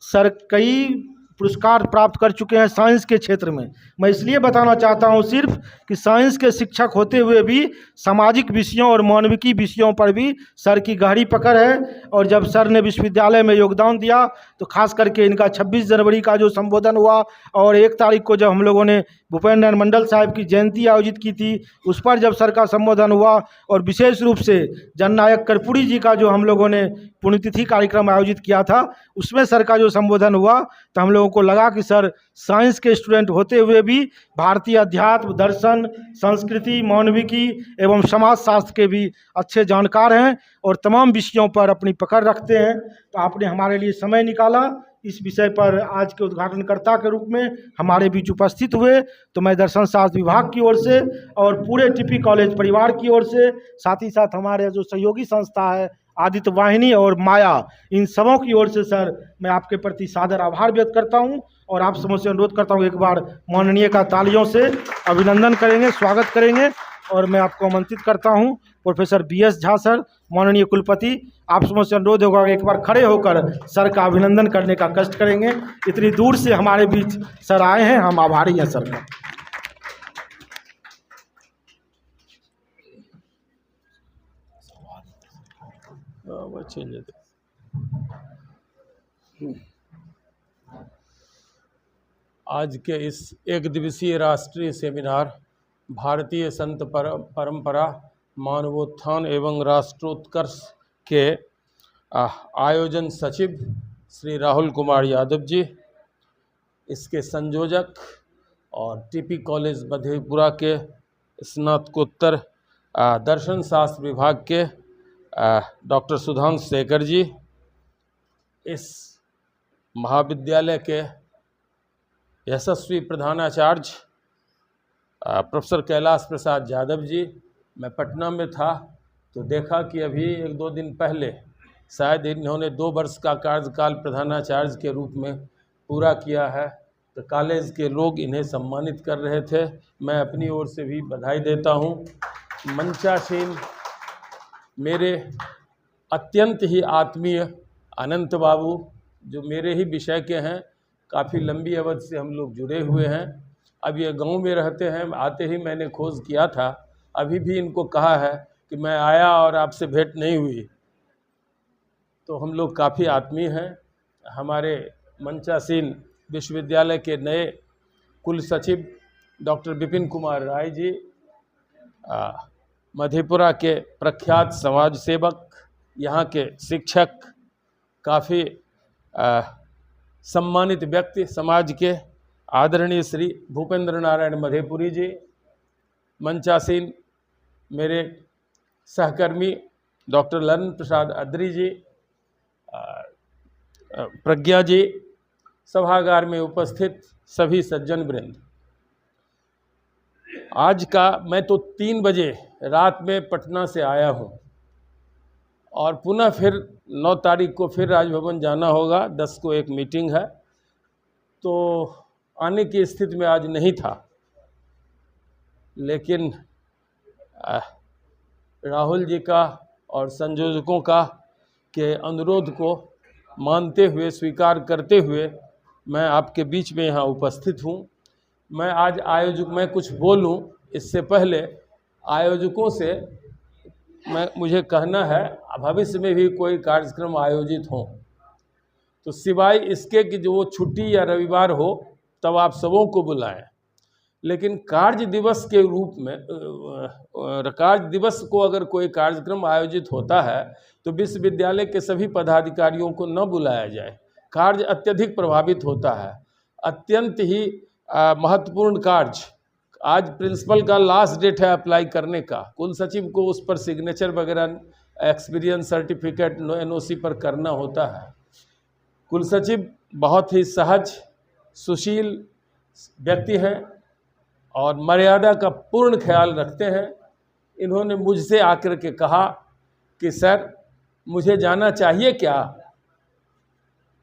सर कई पुरस्कार प्राप्त कर चुके हैं साइंस के क्षेत्र में। मैं इसलिए बताना चाहता हूं सिर्फ कि साइंस के शिक्षक होते हुए भी सामाजिक विषयों और मानविकी विषयों पर भी सर की गहरी पकड़ है। और जब सर ने विश्वविद्यालय में योगदान दिया तो खास करके इनका 26 जनवरी का जो संबोधन हुआ और 1 तारीख को जब हम लोगों ने भूपेंद्र नारायण मंडल साहब की जयंती आयोजित की थी, उस पर जब सर का संबोधन हुआ, और विशेष रूप से जननायक कर्पूरी जी का जो हम लोगों ने पुण्यतिथि कार्यक्रम आयोजित किया था, उसमें सर का जो संबोधन हुआ तो हम लोगों को लगा कि सर साइंस के स्टूडेंट होते हुए भी भारतीय अध्यात्म, दर्शन, संस्कृति, मानविकी एवं समाज शास्त्र के भी अच्छे जानकार हैं और तमाम विषयों पर अपनी पकड़ रखते हैं। तो आपने हमारे लिए समय निकाला, इस विषय पर आज के उद्घाटनकर्ता के रूप में हमारे बीच उपस्थित हुए, तो मैं दर्शन शास्त्र विभाग की ओर से और पूरे TP कॉलेज परिवार की ओर से, साथ ही साथ हमारे जो सहयोगी संस्था है आदित्य वाहिनी और माया, इन सबों की ओर से सर मैं आपके प्रति सादर आभार व्यक्त करता हूं और आप सबों से अनुरोध करता हूं एक बार माननीय का तालियों से अभिनंदन करेंगे, स्वागत करेंगे। और मैं आपको आमंत्रित करता हूं प्रोफेसर BS झा सर, माननीय कुलपति, आप सबों से अनुरोध होगा कि एक बार खड़े होकर सर का अभिनंदन करने का कष्ट करेंगे। इतनी दूर से हमारे बीच सर आए हैं, हम आभारी हैं सर का। आज के इस एक दिवसीय राष्ट्रीय सेमिनार भारतीय संत परंपरा, मानवोत्थान एवं राष्ट्रोत्कर्ष के आयोजन सचिव श्री राहुल कुमार यादव जी, इसके संयोजक और TP कॉलेज मधेपुरा के स्नातकोत्तर दर्शन शास्त्र विभाग के डॉक्टर सुधांशु शेखर जी, इस महाविद्यालय के यशस्वी प्रधानाचार्य प्रोफेसर कैलाश प्रसाद यादव जी। मैं पटना में था तो देखा कि अभी 1-2 दिन पहले शायद इन्होंने 2 वर्ष का कार्यकाल प्रधानाचार्य के रूप में पूरा किया है, तो कॉलेज के लोग इन्हें सम्मानित कर रहे थे। मैं अपनी ओर से भी बधाई देता हूं। मंचासीन मेरे अत्यंत ही आत्मीय अनंत बाबू, जो मेरे ही विषय के हैं, काफ़ी लंबी अवधि से हम लोग जुड़े हुए हैं। अब ये गांव में रहते हैं, आते ही मैंने खोज किया था, अभी भी इनको कहा है कि मैं आया और आपसे भेंट नहीं हुई, तो हम लोग काफ़ी आत्मीय हैं। हमारे मंचासीन विश्वविद्यालय के नए कुल सचिव डॉक्टर विपिन कुमार राय जी, मधेपुरा के प्रख्यात समाज सेवक, यहाँ के शिक्षक, काफ़ी सम्मानित व्यक्ति समाज के आदरणीय श्री भूपेंद्र नारायण मधेपुरी जी, मंचासीन मेरे सहकर्मी डॉक्टर ललन प्रसाद अद्री जी, प्रज्ञा जी, सभागार में उपस्थित सभी सज्जन वृंद। आज का मैं तो 3 बजे रात में पटना से आया हूं और पुनः फिर 9 तारीख को फिर राजभवन जाना होगा, 10 को एक मीटिंग है, तो आने की स्थिति में आज नहीं था। लेकिन राहुल जी का और संयोजकों का के अनुरोध को मानते हुए, स्वीकार करते हुए मैं आपके बीच में यहाँ उपस्थित हूँ। मैं आज मैं कुछ बोलूँ इससे पहले आयोजकों से मुझे कहना है, भविष्य में भी कोई कार्यक्रम आयोजित हो तो सिवाय इसके कि जो वो छुट्टी या रविवार हो तब आप सबों को बुलाएं, लेकिन कार्य दिवस के रूप में कार्य दिवस को अगर कोई कार्यक्रम आयोजित होता है तो विश्वविद्यालय के सभी पदाधिकारियों को न बुलाया जाए। कार्य अत्यधिक प्रभावित होता है, अत्यंत ही महत्वपूर्ण कार्य। आज प्रिंसिपल का लास्ट डेट है अप्लाई करने का, कुल सचिव को उस पर सिग्नेचर वगैरह एक्सपीरियंस सर्टिफिकेट NOC पर करना होता है। कुल सचिव बहुत ही सहज सुशील व्यक्ति हैं और मर्यादा का पूर्ण ख्याल रखते हैं। इन्होंने मुझसे आकर के कहा कि सर मुझे जाना चाहिए क्या,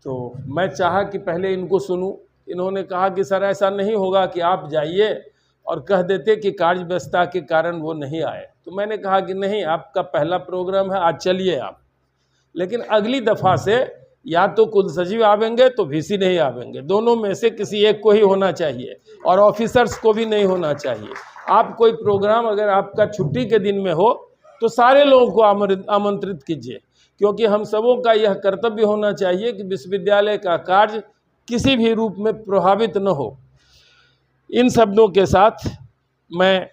तो मैं चाहा कि पहले इनको सुनूं। इन्होंने कहा कि सर ऐसा नहीं होगा कि आप जाइए और कह देते कि कार्य व्यस्तता के कारण वो नहीं आए। तो मैंने कहा कि नहीं, आपका पहला प्रोग्राम है, आज चलिए आप, लेकिन अगली दफ़ा से या तो कुल सचिव आवेंगे तो VC नहीं आवेंगे, दोनों में से किसी एक को ही होना चाहिए और ऑफिसर्स को भी नहीं होना चाहिए। आप कोई प्रोग्राम अगर आपका छुट्टी के दिन में हो तो सारे लोगों को आमंत्रित कीजिए, क्योंकि हम सबों का यह कर्तव्य होना चाहिए कि विश्वविद्यालय का कार्य किसी भी रूप में प्रभावित न हो। इन शब्दों के साथ मैं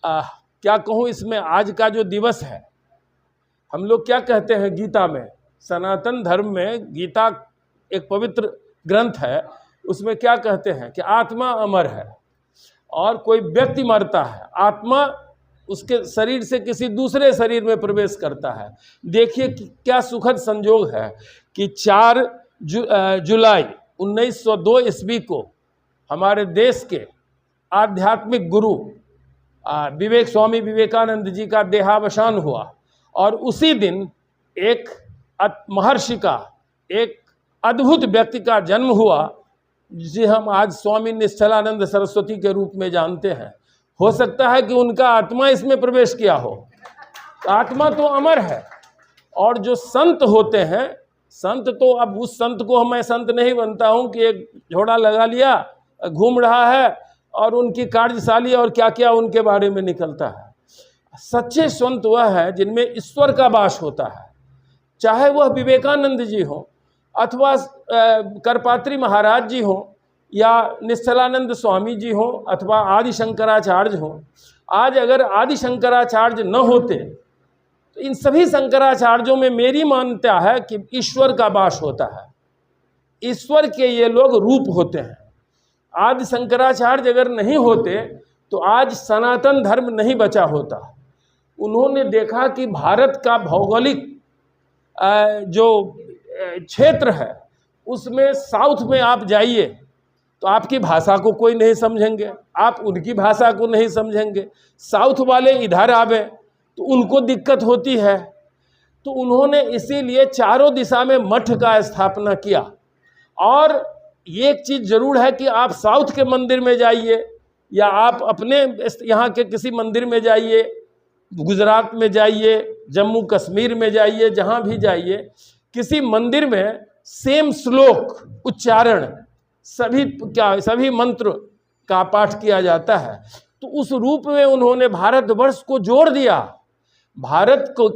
क्या कहूँ, इसमें आज का जो दिवस है, हम लोग क्या कहते हैं गीता में, सनातन धर्म में गीता एक पवित्र ग्रंथ है, उसमें क्या कहते हैं कि आत्मा अमर है और कोई व्यक्ति मरता है, आत्मा उसके शरीर से किसी दूसरे शरीर में प्रवेश करता है। देखिए क्या सुखद संयोग है कि 4 जुलाई 1902 ईस्वी को हमारे देश के आध्यात्मिक गुरु स्वामी विवेकानंद जी का देहावसान हुआ और उसी दिन एक महर्षि का, एक अद्भुत व्यक्ति का जन्म हुआ जिसे हम आज स्वामी निश्चलानंद सरस्वती के रूप में जानते हैं। हो सकता है कि उनका आत्मा इसमें प्रवेश किया हो। आत्मा तो अमर है और जो संत होते हैं, संत तो अब उस संत को मैं संत नहीं बनता हूँ कि एक झोड़ा लगा लिया घूम रहा है और उनकी कार्यशाली और क्या क्या उनके बारे में निकलता है। सच्चे संत वह है जिनमें ईश्वर का वास होता है, चाहे वह विवेकानंद जी हो अथवा करपात्री महाराज जी हो या निश्चलानंद स्वामी जी हो अथवा आदि शंकराचार्य हो। आज अगर आदि शंकराचार्य न होते तो इन सभी शंकराचार्यों में मेरी मान्यता है कि ईश्वर का वास होता है, ईश्वर के ये लोग रूप होते हैं। आदि शंकराचार्य अगर नहीं होते तो आज सनातन धर्म नहीं बचा होता। उन्होंने देखा कि भारत का भौगोलिक जो क्षेत्र है उसमें साउथ में आप जाइए तो आपकी भाषा को कोई नहीं समझेंगे, आप उनकी भाषा को नहीं समझेंगे। साउथ वाले इधर आवे तो उनको दिक्कत होती है। तो उन्होंने इसीलिए चारों दिशा में मठ का स्थापना किया। और एक चीज़ ज़रूर है कि आप साउथ के मंदिर में जाइए या आप अपने यहाँ के किसी मंदिर में जाइए, गुजरात में जाइए, जम्मू कश्मीर में जाइए, जहाँ भी जाइए, किसी मंदिर में सेम श्लोक उच्चारण सभी मंत्र का पाठ किया जाता है। तो उस रूप में उन्होंने भारतवर्ष को जोड़ दिया। भारत को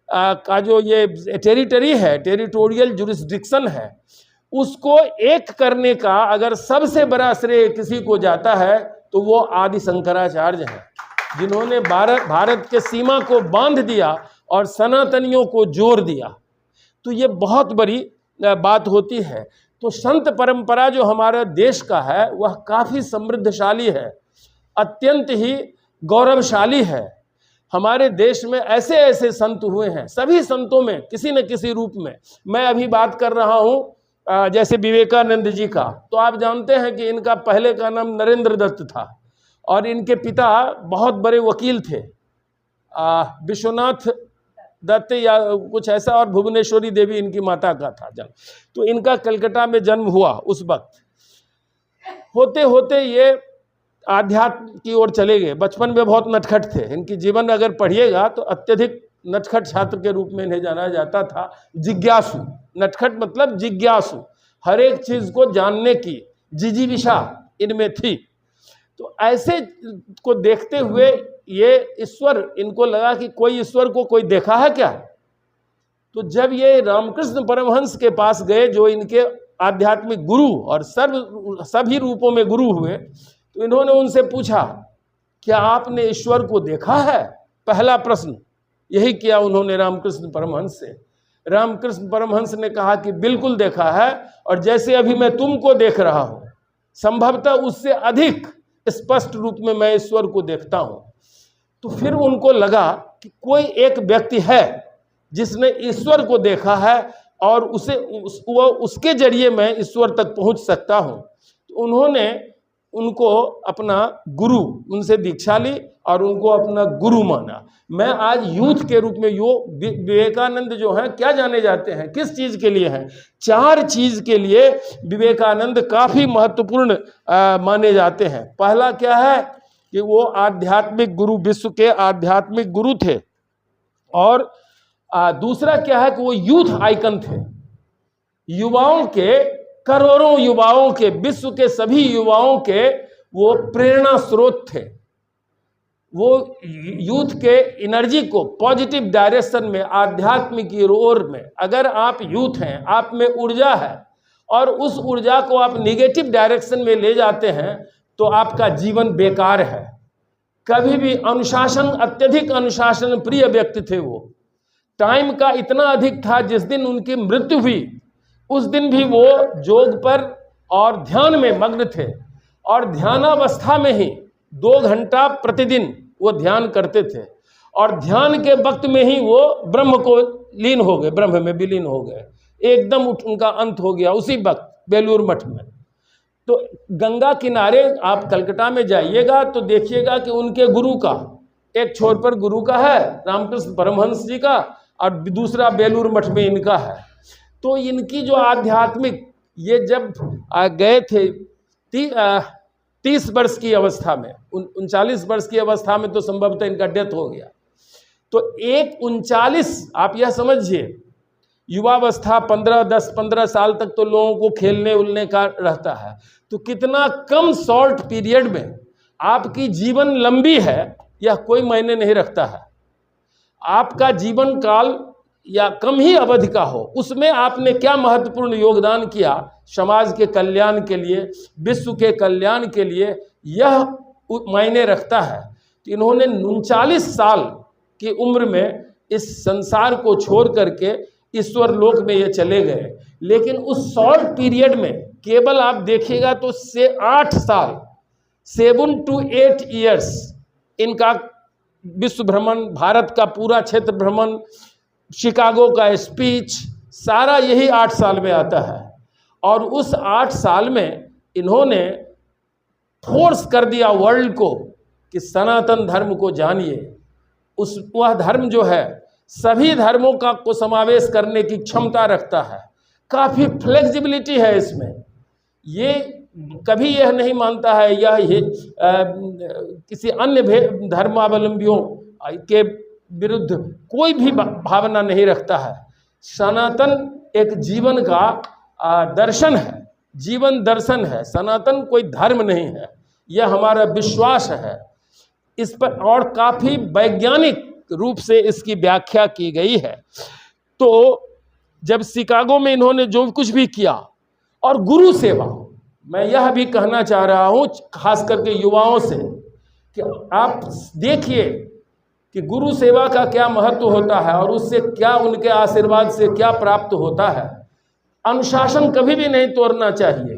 का जो ये टेरिटरी है, टेरिटोरियल जुरिस्डिक्शन है, उसको एक करने का अगर सबसे बड़ा श्रेय किसी को जाता है तो वो आदि शंकराचार्य हैं, जिन्होंने भारत के सीमा को बांध दिया और सनातनियों को जोड़ दिया। तो ये बहुत बड़ी बात होती है। तो संत परंपरा जो हमारे देश का है वह काफ़ी समृद्धशाली है, अत्यंत ही गौरवशाली है। हमारे देश में ऐसे ऐसे संत हुए हैं, सभी संतों में किसी न किसी रूप में। मैं अभी बात कर रहा हूँ जैसे विवेकानंद जी का, तो आप जानते हैं कि इनका पहले का नाम नरेंद्र दत्त था और इनके पिता बहुत बड़े वकील थे, विश्वनाथ दत्त या कुछ ऐसा, और भुवनेश्वरी देवी इनकी माता का था जन्म। तो इनका कलकत्ता में जन्म हुआ। उस वक्त होते होते ये आध्यात्म की ओर चले गए। बचपन में बहुत नटखट थे। इनकी जीवन अगर पढ़िएगा तो अत्यधिक नटखट छात्र के रूप में इन्हें जाना जाता था। जिज्ञासु, नटखट मतलब जिज्ञासु, हर एक चीज़ को जानने की जिजीविषा इनमें थी। तो ऐसे को देखते हुए ये ईश्वर, इनको लगा कि कोई ईश्वर को कोई देखा है क्या। तो जब ये रामकृष्ण परमहंस के पास गए, जो इनके आध्यात्मिक गुरु और सभी रूपों में गुरु हुए, तो इन्होंने उनसे पूछा, क्या आपने ईश्वर को देखा है? पहला प्रश्न यही किया उन्होंने रामकृष्ण परमहंस से। रामकृष्ण परमहंस ने कहा कि बिल्कुल देखा है, और जैसे अभी मैं तुमको देख रहा हूँ, संभवतः उससे अधिक स्पष्ट रूप में मैं ईश्वर को देखता हूँ। तो फिर उनको लगा कि कोई एक व्यक्ति है जिसने ईश्वर को देखा है और वो उसके जरिए मैं ईश्वर तक पहुंच सकता हूं। तो उन्होंने उनको अपना गुरु, उनसे दीक्षा ली और उनको अपना गुरु माना। मैं आज यूथ के रूप में विवेकानंद जो है क्या जाने जाते हैं, किस चीज़ के लिए हैं? 4 चीज़ के लिए विवेकानंद काफ़ी महत्वपूर्ण माने जाते हैं। पहला क्या है कि वो आध्यात्मिक गुरु, विश्व के आध्यात्मिक गुरु थे। और दूसरा क्या है कि वो यूथ आइकन थे। युवाओं के, करोड़ों युवाओं के, विश्व के सभी युवाओं के वो प्रेरणा स्रोत थे। वो यूथ के एनर्जी को पॉजिटिव डायरेक्शन में, आध्यात्मिक की ओर में, अगर आप यूथ हैं, आप में ऊर्जा है और उस ऊर्जा को आप निगेटिव डायरेक्शन में ले जाते हैं तो आपका जीवन बेकार है। कभी भी अनुशासन, अत्यधिक अनुशासन प्रिय व्यक्ति थे वो। टाइम का इतना अधिक था, जिस दिन उनकी मृत्यु हुई उस दिन भी वो योग पर और ध्यान में मग्न थे और ध्यानावस्था में ही 2 घंटा प्रतिदिन वो ध्यान करते थे और ध्यान के वक्त में ही वो ब्रह्म को लीन हो गए, ब्रह्म में विलीन हो गए। एकदम उनका अंत हो गया उसी वक्त बेलूर मठ में। तो गंगा किनारे आप कलकत्ता में जाइएगा तो देखिएगा कि उनके गुरु का एक छोर पर गुरु का है, रामकृष्ण परमहंस जी का, और दूसरा बेलूर मठ में इनका है। तो इनकी जो आध्यात्मिक, ये जब गए थे 30 वर्ष की अवस्था में, 39 वर्ष की अवस्था में तो संभवतः इनका डेथ हो गया। तो 39, आप यह समझिए, युवावस्था 10-15 साल तक तो लोगों को खेलने उलने का रहता है, तो कितना कम शॉर्ट पीरियड में आपकी जीवन लंबी है यह कोई मायने नहीं रखता है। आपका जीवन काल या कम ही अवधि का हो, उसमें आपने क्या महत्वपूर्ण योगदान किया समाज के कल्याण के लिए, विश्व के कल्याण के लिए, यह मायने रखता है। तो इन्होंने 39 साल की उम्र में इस संसार को छोड़ करके ईश्वर लोक में ये चले गए। लेकिन उस शॉर्ट पीरियड में केवल आप देखिएगा तो से 8 साल, 7 to 8 ईयर्स इनका विश्व भ्रमण, भारत का पूरा क्षेत्र भ्रमण, शिकागो का स्पीच, सारा यही 8 साल में आता है। और उस 8 साल में इन्होंने फोर्स कर दिया वर्ल्ड को कि सनातन धर्म को जानिए। वह धर्म जो है सभी धर्मों का को समावेश करने की क्षमता रखता है, काफ़ी फ्लेक्सिबिलिटी है इसमें। ये कभी यह नहीं मानता है किसी अन्य धर्मावलंबियों के विरुद्ध कोई भी भावना नहीं रखता है। सनातन एक जीवन का दर्शन है, जीवन दर्शन है। सनातन कोई धर्म नहीं है, यह हमारा विश्वास है इस पर, और काफ़ी वैज्ञानिक रूप से इसकी व्याख्या की गई है। तो जब शिकागो में इन्होंने जो कुछ भी किया, और गुरु सेवा, मैं यह भी कहना चाह रहा हूँ खास करके युवाओं से कि आप देखिए कि गुरु सेवा का क्या महत्व होता है और उससे क्या, उनके आशीर्वाद से क्या प्राप्त होता है। अनुशासन कभी भी नहीं तोड़ना चाहिए।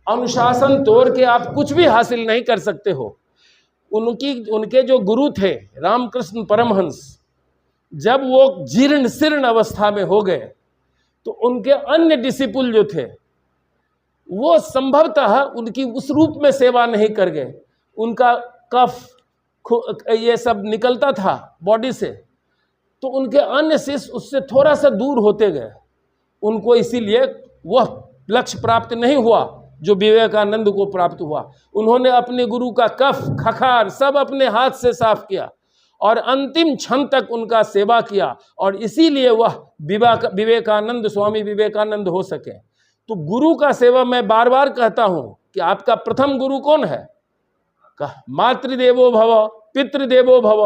अनुशासन तोड़ के आप कुछ भी हासिल नहीं कर सकते हो। उनके जो गुरु थे रामकृष्ण परमहंस, जब वो जीर्ण शीर्ण अवस्था में हो गए तो उनके अन्य डिसिपुल जो थे वो संभवतः उनकी उस रूप में सेवा नहीं कर गए। उनका कफ ये सब निकलता था बॉडी से, तो उनके अन्य शिष्य उससे थोड़ा सा दूर होते गए। उनको इसीलिए वह लक्ष्य प्राप्त नहीं हुआ जो विवेकानंद को प्राप्त हुआ। उन्होंने अपने गुरु का कफ, खखार सब अपने हाथ से साफ किया और अंतिम क्षण तक उनका सेवा किया, और इसीलिए वह विवेकानंद, स्वामी विवेकानंद हो सके। तो गुरु का सेवा, मैं बार बार कहता हूँ कि आपका प्रथम गुरु कौन है? मातृदेवो भव, पितृदेवो भव।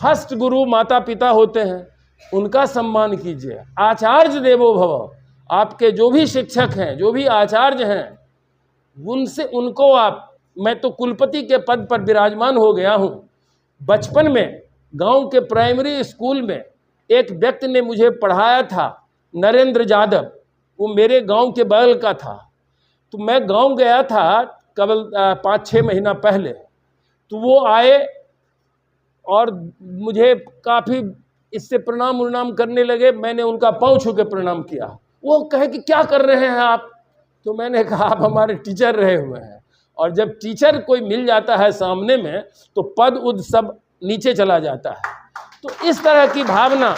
फर्स्ट गुरु माता पिता होते हैं, उनका सम्मान कीजिए। आचार्य देवो भव, आपके जो भी शिक्षक हैं, जो भी आचार्य हैं, उनको आप, मैं तो कुलपति के पद पर विराजमान हो गया हूँ। बचपन में गांव के प्राइमरी स्कूल में एक व्यक्ति ने मुझे पढ़ाया था, नरेंद्र यादव, वो मेरे गांव के बगल का था। तो मैं गांव गया था कल 5-6 महीना पहले, तो वो आए और मुझे काफ़ी इससे प्रणाम उन्नाम करने लगे। मैंने उनका पाँव छू के प्रणाम किया। वो कहे कि क्या कर रहे हैं आप? तो मैंने कहा आप हमारे टीचर रहे हुए हैं, और जब टीचर कोई मिल जाता है सामने में तो पद उद सब नीचे चला जाता है। तो इस तरह की भावना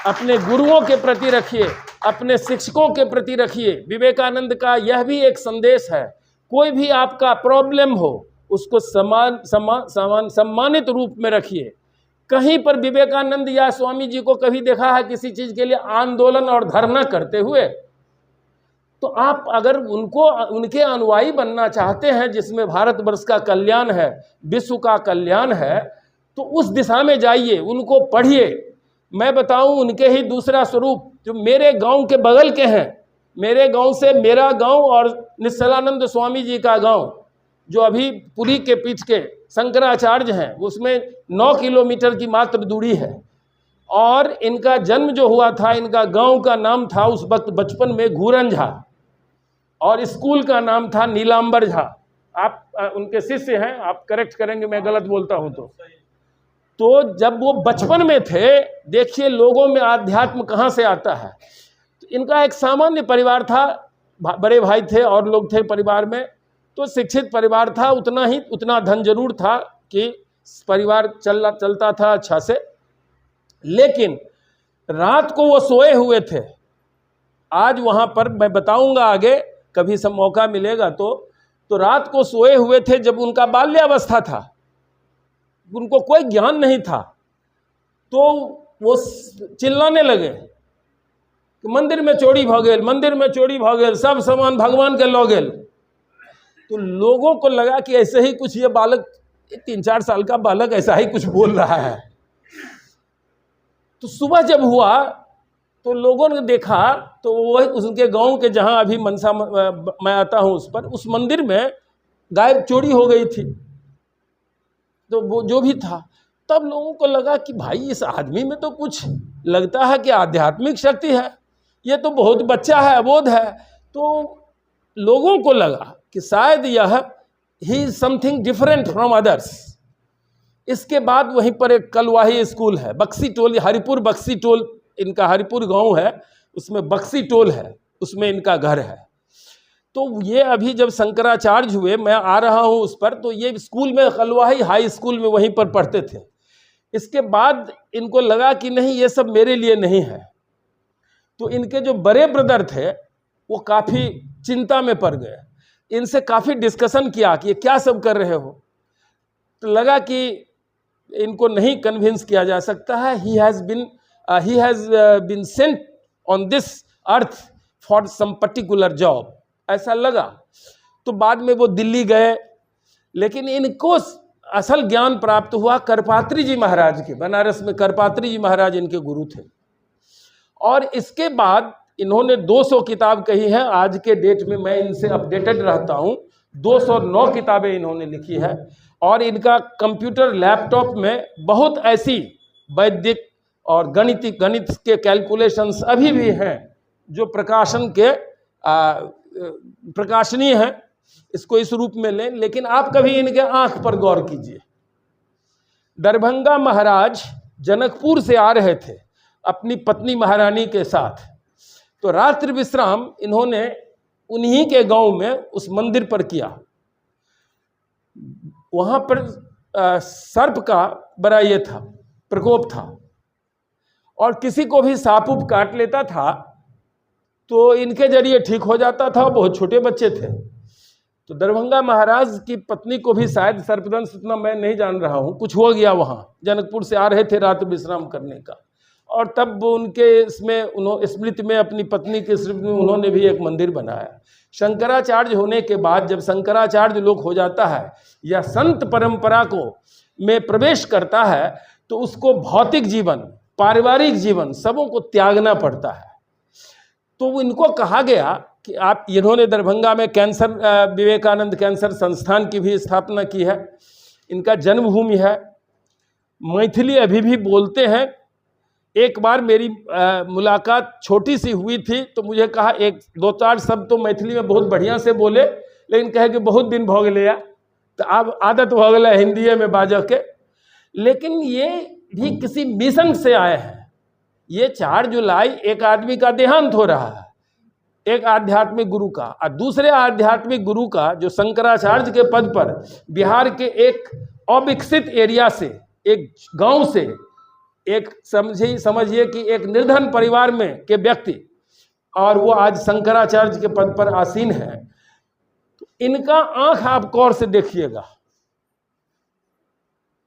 अपने गुरुओं के प्रति रखिए, अपने शिक्षकों के प्रति रखिए। विवेकानंद का यह भी एक संदेश है, कोई भी आपका प्रॉब्लम हो उसको सम्मानित रूप में रखिए। कहीं पर विवेकानंद या स्वामी जी को कभी देखा है किसी चीज़ के लिए आंदोलन और धरना करते हुए? तो आप अगर उनके अनुयायी बनना चाहते हैं जिसमें भारतवर्ष का कल्याण है, विश्व का कल्याण है, तो उस दिशा में जाइए, उनको पढ़िए। मैं बताऊं उनके ही दूसरा स्वरूप जो मेरे गांव के बगल के हैं, मेरे गांव से मेरा गांव और निश्चलानंद स्वामी जी का गांव जो अभी पुरी के पीठ के शंकराचार्य हैं, उसमें 9 किलोमीटर की मात्र दूरी है। और इनका जन्म जो हुआ था, इनका गांव का नाम था उस वक्त बचपन में घूरन झा, और स्कूल का नाम था नीलांबर झा। आप उनके शिष्य हैं, आप करेक्ट करेंगे मैं गलत बोलता हूं तो जब वो बचपन में थे, देखिए लोगों में आध्यात्म कहाँ से आता है। तो इनका एक सामान्य परिवार था, बड़े भाई थे और लोग थे परिवार में, तो शिक्षित परिवार था, उतना धन जरूर था कि परिवार चलता था अच्छा से। लेकिन रात को वो सोए हुए थे। आज वहाँ पर मैं बताऊंगा आगे, कभी सब मौका मिलेगा तो रात को सोए हुए थे जब उनका बाल्यावस्था था, उनको कोई ज्ञान नहीं था, तो वो चिल्लाने लगे कि मंदिर में चोरी भ गेल, मंदिर में चोरी भ गेल, सब सामान भगवान के लौ गेल। तो लोगों को लगा कि ऐसे ही कुछ ये बालक, 3-4 साल का बालक ऐसा ही कुछ बोल रहा है। तो सुबह जब हुआ तो लोगों ने देखा, तो वही उनके गांव के जहां अभी मनसा मैं आता हूं उस मंदिर में गाय चोरी हो गई थी। तो वो जो भी था, तब लोगों को लगा कि भाई इस आदमी में तो कुछ लगता है कि आध्यात्मिक शक्ति है, ये तो बहुत बच्चा है, अबोध है। तो लोगों को लगा कि शायद यह he is something different from others. इसके बाद वहीं पर एक कलवाही स्कूल है, बक्सी टोल, हरिपुर बक्सी टोल, इनका हरिपुर गांव है, उसमें बक्सी टोल है, उसमें इनका घर है। तो ये अभी जब शंकराचार्य हुए, मैं आ रहा हूँ उस पर, तो ये स्कूल में कलवाही हाई स्कूल में वहीं पर पढ़ते थे। इसके बाद इनको लगा कि नहीं, ये सब मेरे लिए नहीं है। तो इनके जो बड़े ब्रदर थे वो काफ़ी चिंता में पड़ गए, इनसे काफ़ी डिस्कशन किया कि ये क्या सब कर रहे हो। तो लगा कि इनको नहीं कन्विंस किया जा सकता है। He has been sent on this earth for some particular job, ऐसा लगा। तो बाद में वो दिल्ली गए, लेकिन इनको असल ज्ञान प्राप्त हुआ करपात्री जी महाराज के, बनारस में करपात्री जी महाराज इनके गुरु थे। और इसके बाद इन्होंने 200 किताब कही है। आज के डेट में मैं इनसे अपडेटेड रहता हूँ, 209 किताबें इन्होंने लिखी है। और इनका कंप्यूटर लैपटॉप में बहुत ऐसी वैदिक और गणित के कैलकुलेशंस अभी भी हैं जो प्रकाशनीय हैं, इसको इस रूप में लें। लेकिन आप कभी इनके आंख पर गौर कीजिए। दरभंगा महाराज जनकपुर से आ रहे थे अपनी पत्नी महारानी के साथ, तो रात्रि विश्राम इन्होंने उन्हीं के गांव में उस मंदिर पर किया। वहाँ पर सर्प का बड़ा ये था, प्रकोप था, और किसी को भी सांप उप काट लेता था तो इनके जरिए ठीक हो जाता था। बहुत छोटे बच्चे थे। तो दरभंगा महाराज की पत्नी को भी शायद सर्पदंश, इतना मैं नहीं जान रहा हूँ, कुछ हो गया। वहाँ जनकपुर से आ रहे थे रात विश्राम करने का, और तब उनके इसमें स्मृति में, अपनी पत्नी के स्मृति में उन्होंने भी एक मंदिर बनाया। शंकराचार्य होने के बाद जब शंकराचार्य लोग हो जाता है या संत परंपरा को में प्रवेश करता है, तो उसको भौतिक जीवन, पारिवारिक जीवन सबों को त्यागना पड़ता है। तो इनको कहा गया कि आप, इन्होंने दरभंगा में कैंसर, विवेकानंद कैंसर संस्थान की भी स्थापना की है। इनका जन्मभूमि है। मैथिली अभी भी बोलते हैं। एक बार मेरी मुलाकात छोटी सी हुई थी, तो मुझे कहा 1-2-4 शब्द तो मैथिली में बहुत बढ़िया से बोले, लेकिन कहे कि बहुत दिन भ गए, तो अब आदत भ गए हिंदी में बाजह के। लेकिन ये भी किसी मिशन से आए हैं। ये 4 जुलाई एक आदमी का देहांत हो रहा है, एक आध्यात्मिक गुरु का, और दूसरे आध्यात्मिक गुरु का जो शंकराचार्य के पद पर बिहार के एक अविकसित एरिया से, एक गांव से, एक समझिए कि एक निर्धन परिवार में के व्यक्ति, और वो आज शंकराचार्य के पद पर आसीन है। तो इनका आंख आप गौर से देखिएगा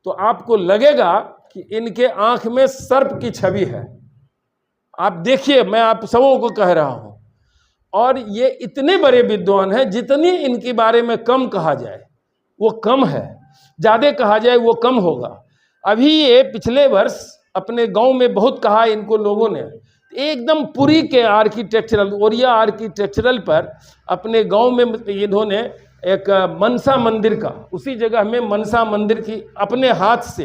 तो आपको लगेगा कि इनके आंख में सर्प की छवि है। आप देखिए, मैं आप सबों को कह रहा हूं। और ये इतने बड़े विद्वान हैं, जितनी इनके बारे में कम कहा जाए वो कम है, ज़्यादा कहा जाए वो कम होगा। अभी ये पिछले वर्ष अपने गांव में बहुत कहा इनको लोगों ने, एकदम पुरी के आर्किटेक्चरल, ओरिया आर्किटेक्चरल पर अपने गांव में इन्होंने एक मनसा मंदिर का, उसी जगह में मनसा मंदिर की अपने हाथ से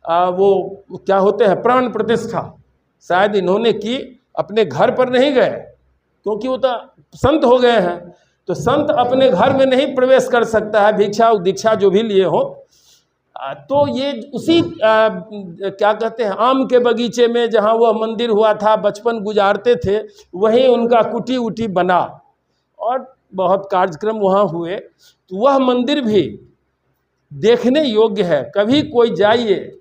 वो क्या होते हैं प्राण प्रतिष्ठा शायद इन्होंने की। अपने घर पर नहीं गए क्योंकि वो तो संत हो गए हैं, तो संत अपने घर में नहीं प्रवेश कर सकता है, भिक्षा दीक्षा जो भी लिए हो। तो ये उसी क्या कहते हैं आम के बगीचे में जहाँ वह मंदिर हुआ था, बचपन गुजारते थे, वहीं उनका कुटी उटी बना और बहुत कार्यक्रम वहाँ हुए। तो वह मंदिर भी देखने योग्य है, कभी कोई जाइए।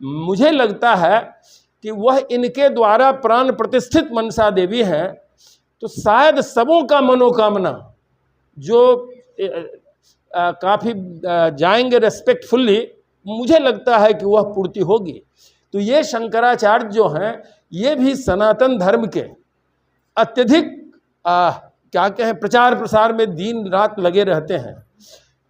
मुझे लगता है कि वह इनके द्वारा प्राण प्रतिष्ठित मनसा देवी हैं, तो शायद सबों का मनोकामना जो काफ़ी जाएंगे रेस्पेक्टफुल्ली, मुझे लगता है कि वह पूर्ति होगी। तो ये शंकराचार्य जो हैं, ये भी सनातन धर्म के अत्यधिक क्या कहें प्रचार प्रसार में दिन रात लगे रहते हैं।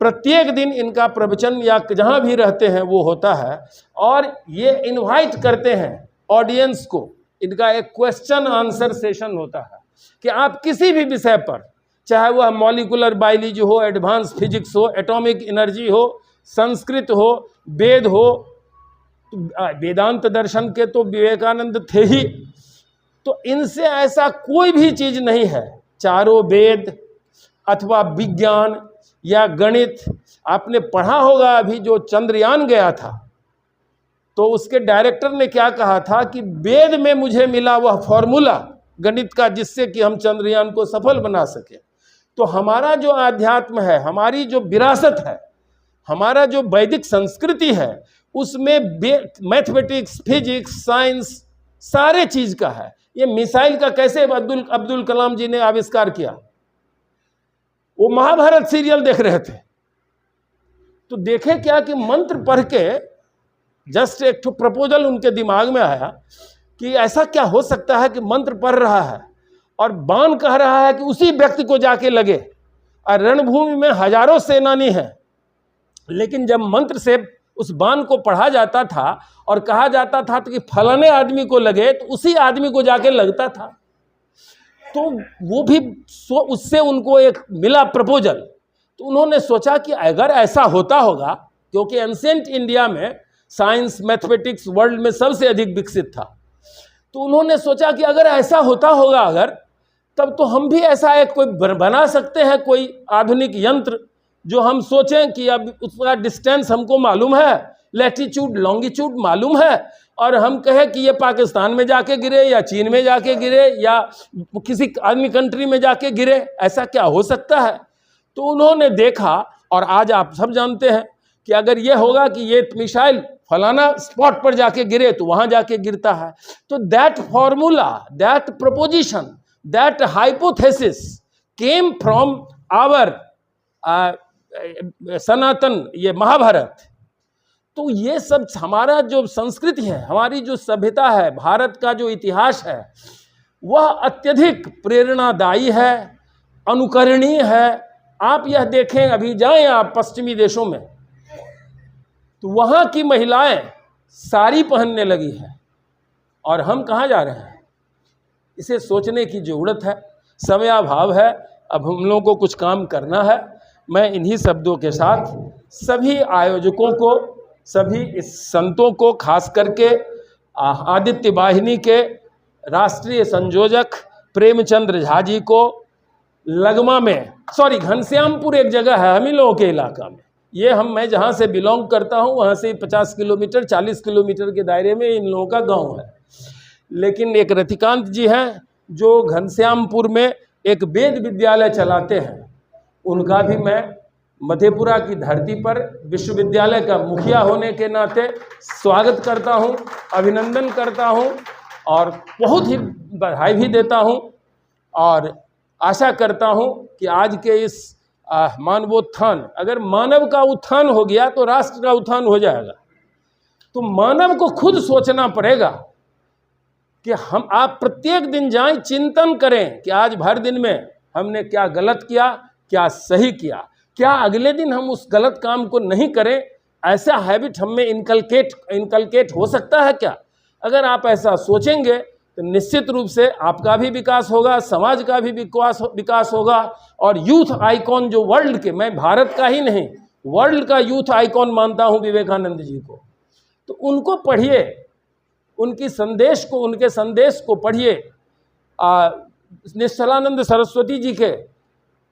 प्रत्येक दिन इनका प्रवचन या जहाँ भी रहते हैं वो होता है, और ये इनवाइट करते हैं ऑडियंस को। इनका एक क्वेश्चन आंसर सेशन होता है कि आप किसी भी विषय पर, चाहे वह मॉलिकुलर बायोलॉजी हो, एडवांस फिजिक्स हो, एटॉमिक एनर्जी हो, संस्कृत हो, वेद हो, वेदांत दर्शन के तो विवेकानंद थे ही, तो इनसे ऐसा कोई भी चीज़ नहीं है। चारों वेद अथवा विज्ञान या गणित, आपने पढ़ा होगा अभी जो चंद्रयान गया था, तो उसके डायरेक्टर ने क्या कहा था कि वेद में मुझे मिला वह फॉर्मूला गणित का जिससे कि हम चंद्रयान को सफल बना सके। तो हमारा जो आध्यात्म है, हमारी जो विरासत है, हमारा जो वैदिक संस्कृति है, उसमें मैथमेटिक्स, फिजिक्स, साइंस सारे चीज़ का है। ये मिसाइल का कैसे अब्दुल कलाम जी ने आविष्कार किया, वो महाभारत सीरियल देख रहे थे, तो देखे क्या कि मंत्र पढ़ के जस्ट एक तो प्रपोजल उनके दिमाग में आया कि ऐसा क्या हो सकता है कि मंत्र पढ़ रहा है और बाण कह रहा है कि उसी व्यक्ति को जाके लगे, और रणभूमि में हजारों सेनानी हैं, लेकिन जब मंत्र से उस बाण को पढ़ा जाता था और कहा जाता था कि फलाने आदमी को लगे, तो उसी आदमी को जाके लगता था। तो वो भी उससे उनको एक मिला प्रपोजल। तो उन्होंने सोचा कि अगर ऐसा होता होगा, क्योंकि एंशिएंट इंडिया में साइंस मैथमेटिक्स वर्ल्ड में सबसे अधिक विकसित था, तो उन्होंने सोचा कि अगर ऐसा होता होगा अगर, तब तो हम भी ऐसा एक कोई बना सकते हैं, कोई आधुनिक यंत्र जो हम सोचें कि अब उसका डिस्टेंस हमको मालूम है, लैटिट्यूड लॉन्गिट्यूड मालूम है, और हम कहें कि ये पाकिस्तान में जाके गिरे या चीन में जाके गिरे या किसी आदमी कंट्री में जाके गिरे, ऐसा क्या हो सकता है। तो उन्होंने देखा, और आज आप सब जानते हैं कि अगर ये होगा कि ये मिसाइल फलाना स्पॉट पर जाके गिरे तो वहाँ जाके गिरता है। तो that formula, that proposition, that hypothesis came from our Sanatan, ये महाभारत। तो ये सब हमारा जो संस्कृति है, हमारी जो सभ्यता है, भारत का जो इतिहास है, वह अत्यधिक प्रेरणादायी है, अनुकरणीय है। आप यह देखें, अभी जाएं आप पश्चिमी देशों में, तो वहाँ की महिलाएं साड़ी पहनने लगी हैं, और हम कहाँ जा रहे हैं? इसे सोचने की ज़रूरत है। समयाभाव है, अब हम लोगों को कुछ काम करना है। मैं इन्हीं शब्दों के साथ सभी आयोजकों को, सभी इस संतों को, खास करके आदित्य वाहिनी के राष्ट्रीय संयोजक प्रेमचंद्र झा जी को, लगमा में घनश्यामपुर एक जगह है हम ही लोगों के इलाका में, मैं जहाँ से बिलोंग करता हूँ वहाँ से 50 किलोमीटर 40 किलोमीटर के दायरे में इन लोगों का गांव है। लेकिन एक रतिकांत जी हैं जो घनश्यामपुर में एक वेद विद्यालय चलाते हैं, उनका भी मैं मधेपुरा की धरती पर विश्वविद्यालय का मुखिया होने के नाते स्वागत करता हूं, अभिनंदन करता हूं और बहुत ही बधाई भी देता हूं और आशा करता हूं कि आज के इस मानवोत्थान, अगर मानव का उत्थान हो गया तो राष्ट्र का उत्थान हो जाएगा। तो मानव को खुद सोचना पड़ेगा कि आप प्रत्येक दिन जाएं, चिंतन करें कि आज भर दिन में हमने क्या गलत किया, क्या सही किया, क्या अगले दिन हम उस गलत काम को नहीं करें। ऐसा हैबिट हम में इनकलकेट हो सकता है क्या? अगर आप ऐसा सोचेंगे तो निश्चित रूप से आपका भी विकास होगा, समाज का भी विकास होगा और यूथ आइकॉन जो वर्ल्ड के, मैं भारत का ही नहीं वर्ल्ड का यूथ आइकॉन मानता हूं विवेकानंद जी को, तो उनको पढ़िए, उनके संदेश को पढ़िए। निश्चलानंद सरस्वती जी के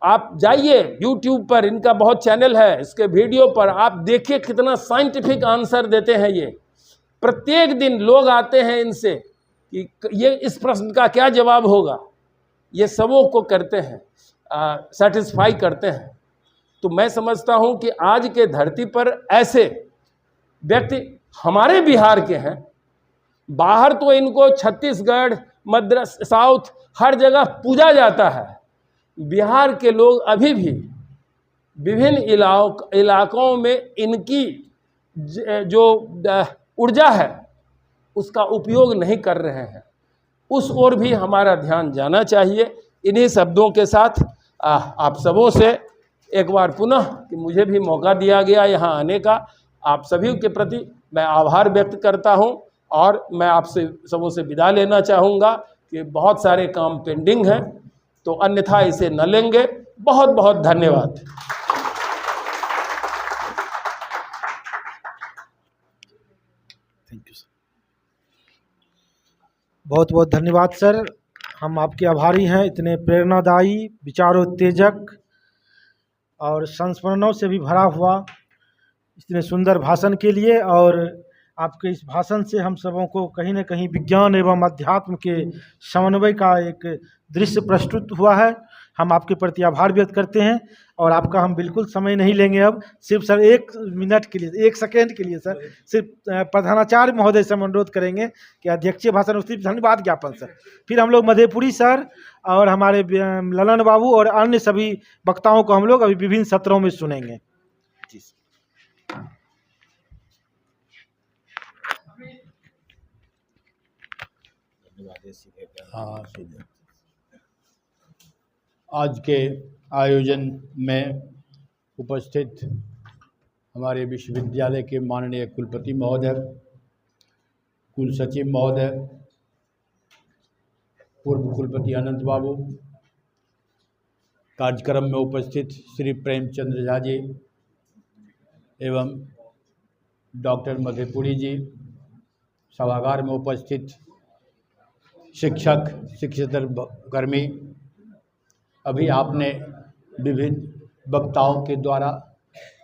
आप जाइए यूट्यूब पर, इनका बहुत चैनल है, इसके वीडियो पर आप देखिए कितना साइंटिफिक आंसर देते हैं। ये प्रत्येक दिन लोग आते हैं इनसे कि ये इस प्रश्न का क्या जवाब होगा, ये सबों को करते हैं, सेटिस्फाई करते हैं। तो मैं समझता हूं कि आज के धरती पर ऐसे व्यक्ति हमारे बिहार के हैं, बाहर तो इनको छत्तीसगढ़, मद्रास, साउथ हर जगह पूजा जाता है। बिहार के लोग अभी भी विभिन्न इलाकों में इनकी जो ऊर्जा है उसका उपयोग नहीं कर रहे हैं, उस ओर भी हमारा ध्यान जाना चाहिए। इन्हीं शब्दों के साथ आप सबों से एक बार पुनः कि मुझे भी मौका दिया गया यहाँ आने का, आप सभी के प्रति मैं आभार व्यक्त करता हूँ और मैं आपसे सबों से विदा लेना चाहूँगा कि बहुत सारे काम पेंडिंग हैं, तो अन्यथा इसे न लेंगे। बहुत बहुत धन्यवाद। थैंक यू सर, बहुत बहुत धन्यवाद सर, हम आपके आभारी हैं इतने प्रेरणादायी, विचारोत्तेजक और संस्मरणों से भी भरा हुआ इतने सुंदर भाषण के लिए। और आपके इस भाषण से हम सबों को कहीं न कहीं विज्ञान एवं अध्यात्म के समन्वय का एक दृश्य प्रस्तुत हुआ है। हम आपके प्रति आभार व्यक्त करते हैं और आपका हम बिल्कुल समय नहीं लेंगे। अब सिर्फ सर 1 मिनट के लिए, 1 सेकेंड के लिए सर सिर्फ प्रधानाचार्य महोदय से हम अनुरोध करेंगे कि अध्यक्षीय भाषण, उसकी धन्यवाद ज्ञापन सर, फिर हम लोग मधेपुरी सर और हमारे ललन बाबू और अन्य सभी वक्ताओं को हम लोग अभी विभिन्न सत्रों में सुनेंगे। जी हाँ, आज के आयोजन में उपस्थित हमारे विश्वविद्यालय के माननीय कुलपति महोदय, कुल सचिव महोदय, पूर्व कुलपति अनंत बाबू, कार्यक्रम में उपस्थित श्री प्रेमचंद्र झा जी एवं डॉक्टर मधेपुरी जी, सभागार में उपस्थित शिक्षक, शिक्षेतर कर्मी, अभी आपने विभिन्न वक्ताओं के द्वारा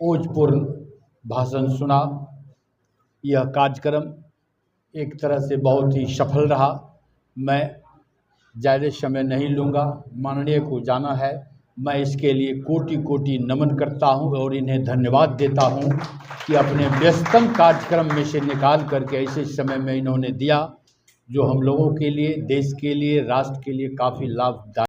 ओजपूर्ण भाषण सुना। यह कार्यक्रम एक तरह से बहुत ही सफल रहा। मैं ज़्यादा समय नहीं लूँगा, माननीय को जाना है। मैं इसके लिए कोटि कोटि नमन करता हूं और इन्हें धन्यवाद देता हूं कि अपने व्यस्तम कार्यक्रम में से निकाल करके ऐसे समय में इन्होंने दिया जो हम लोगों के लिए, देश के लिए, राष्ट्र के लिए काफ़ी लाभदायक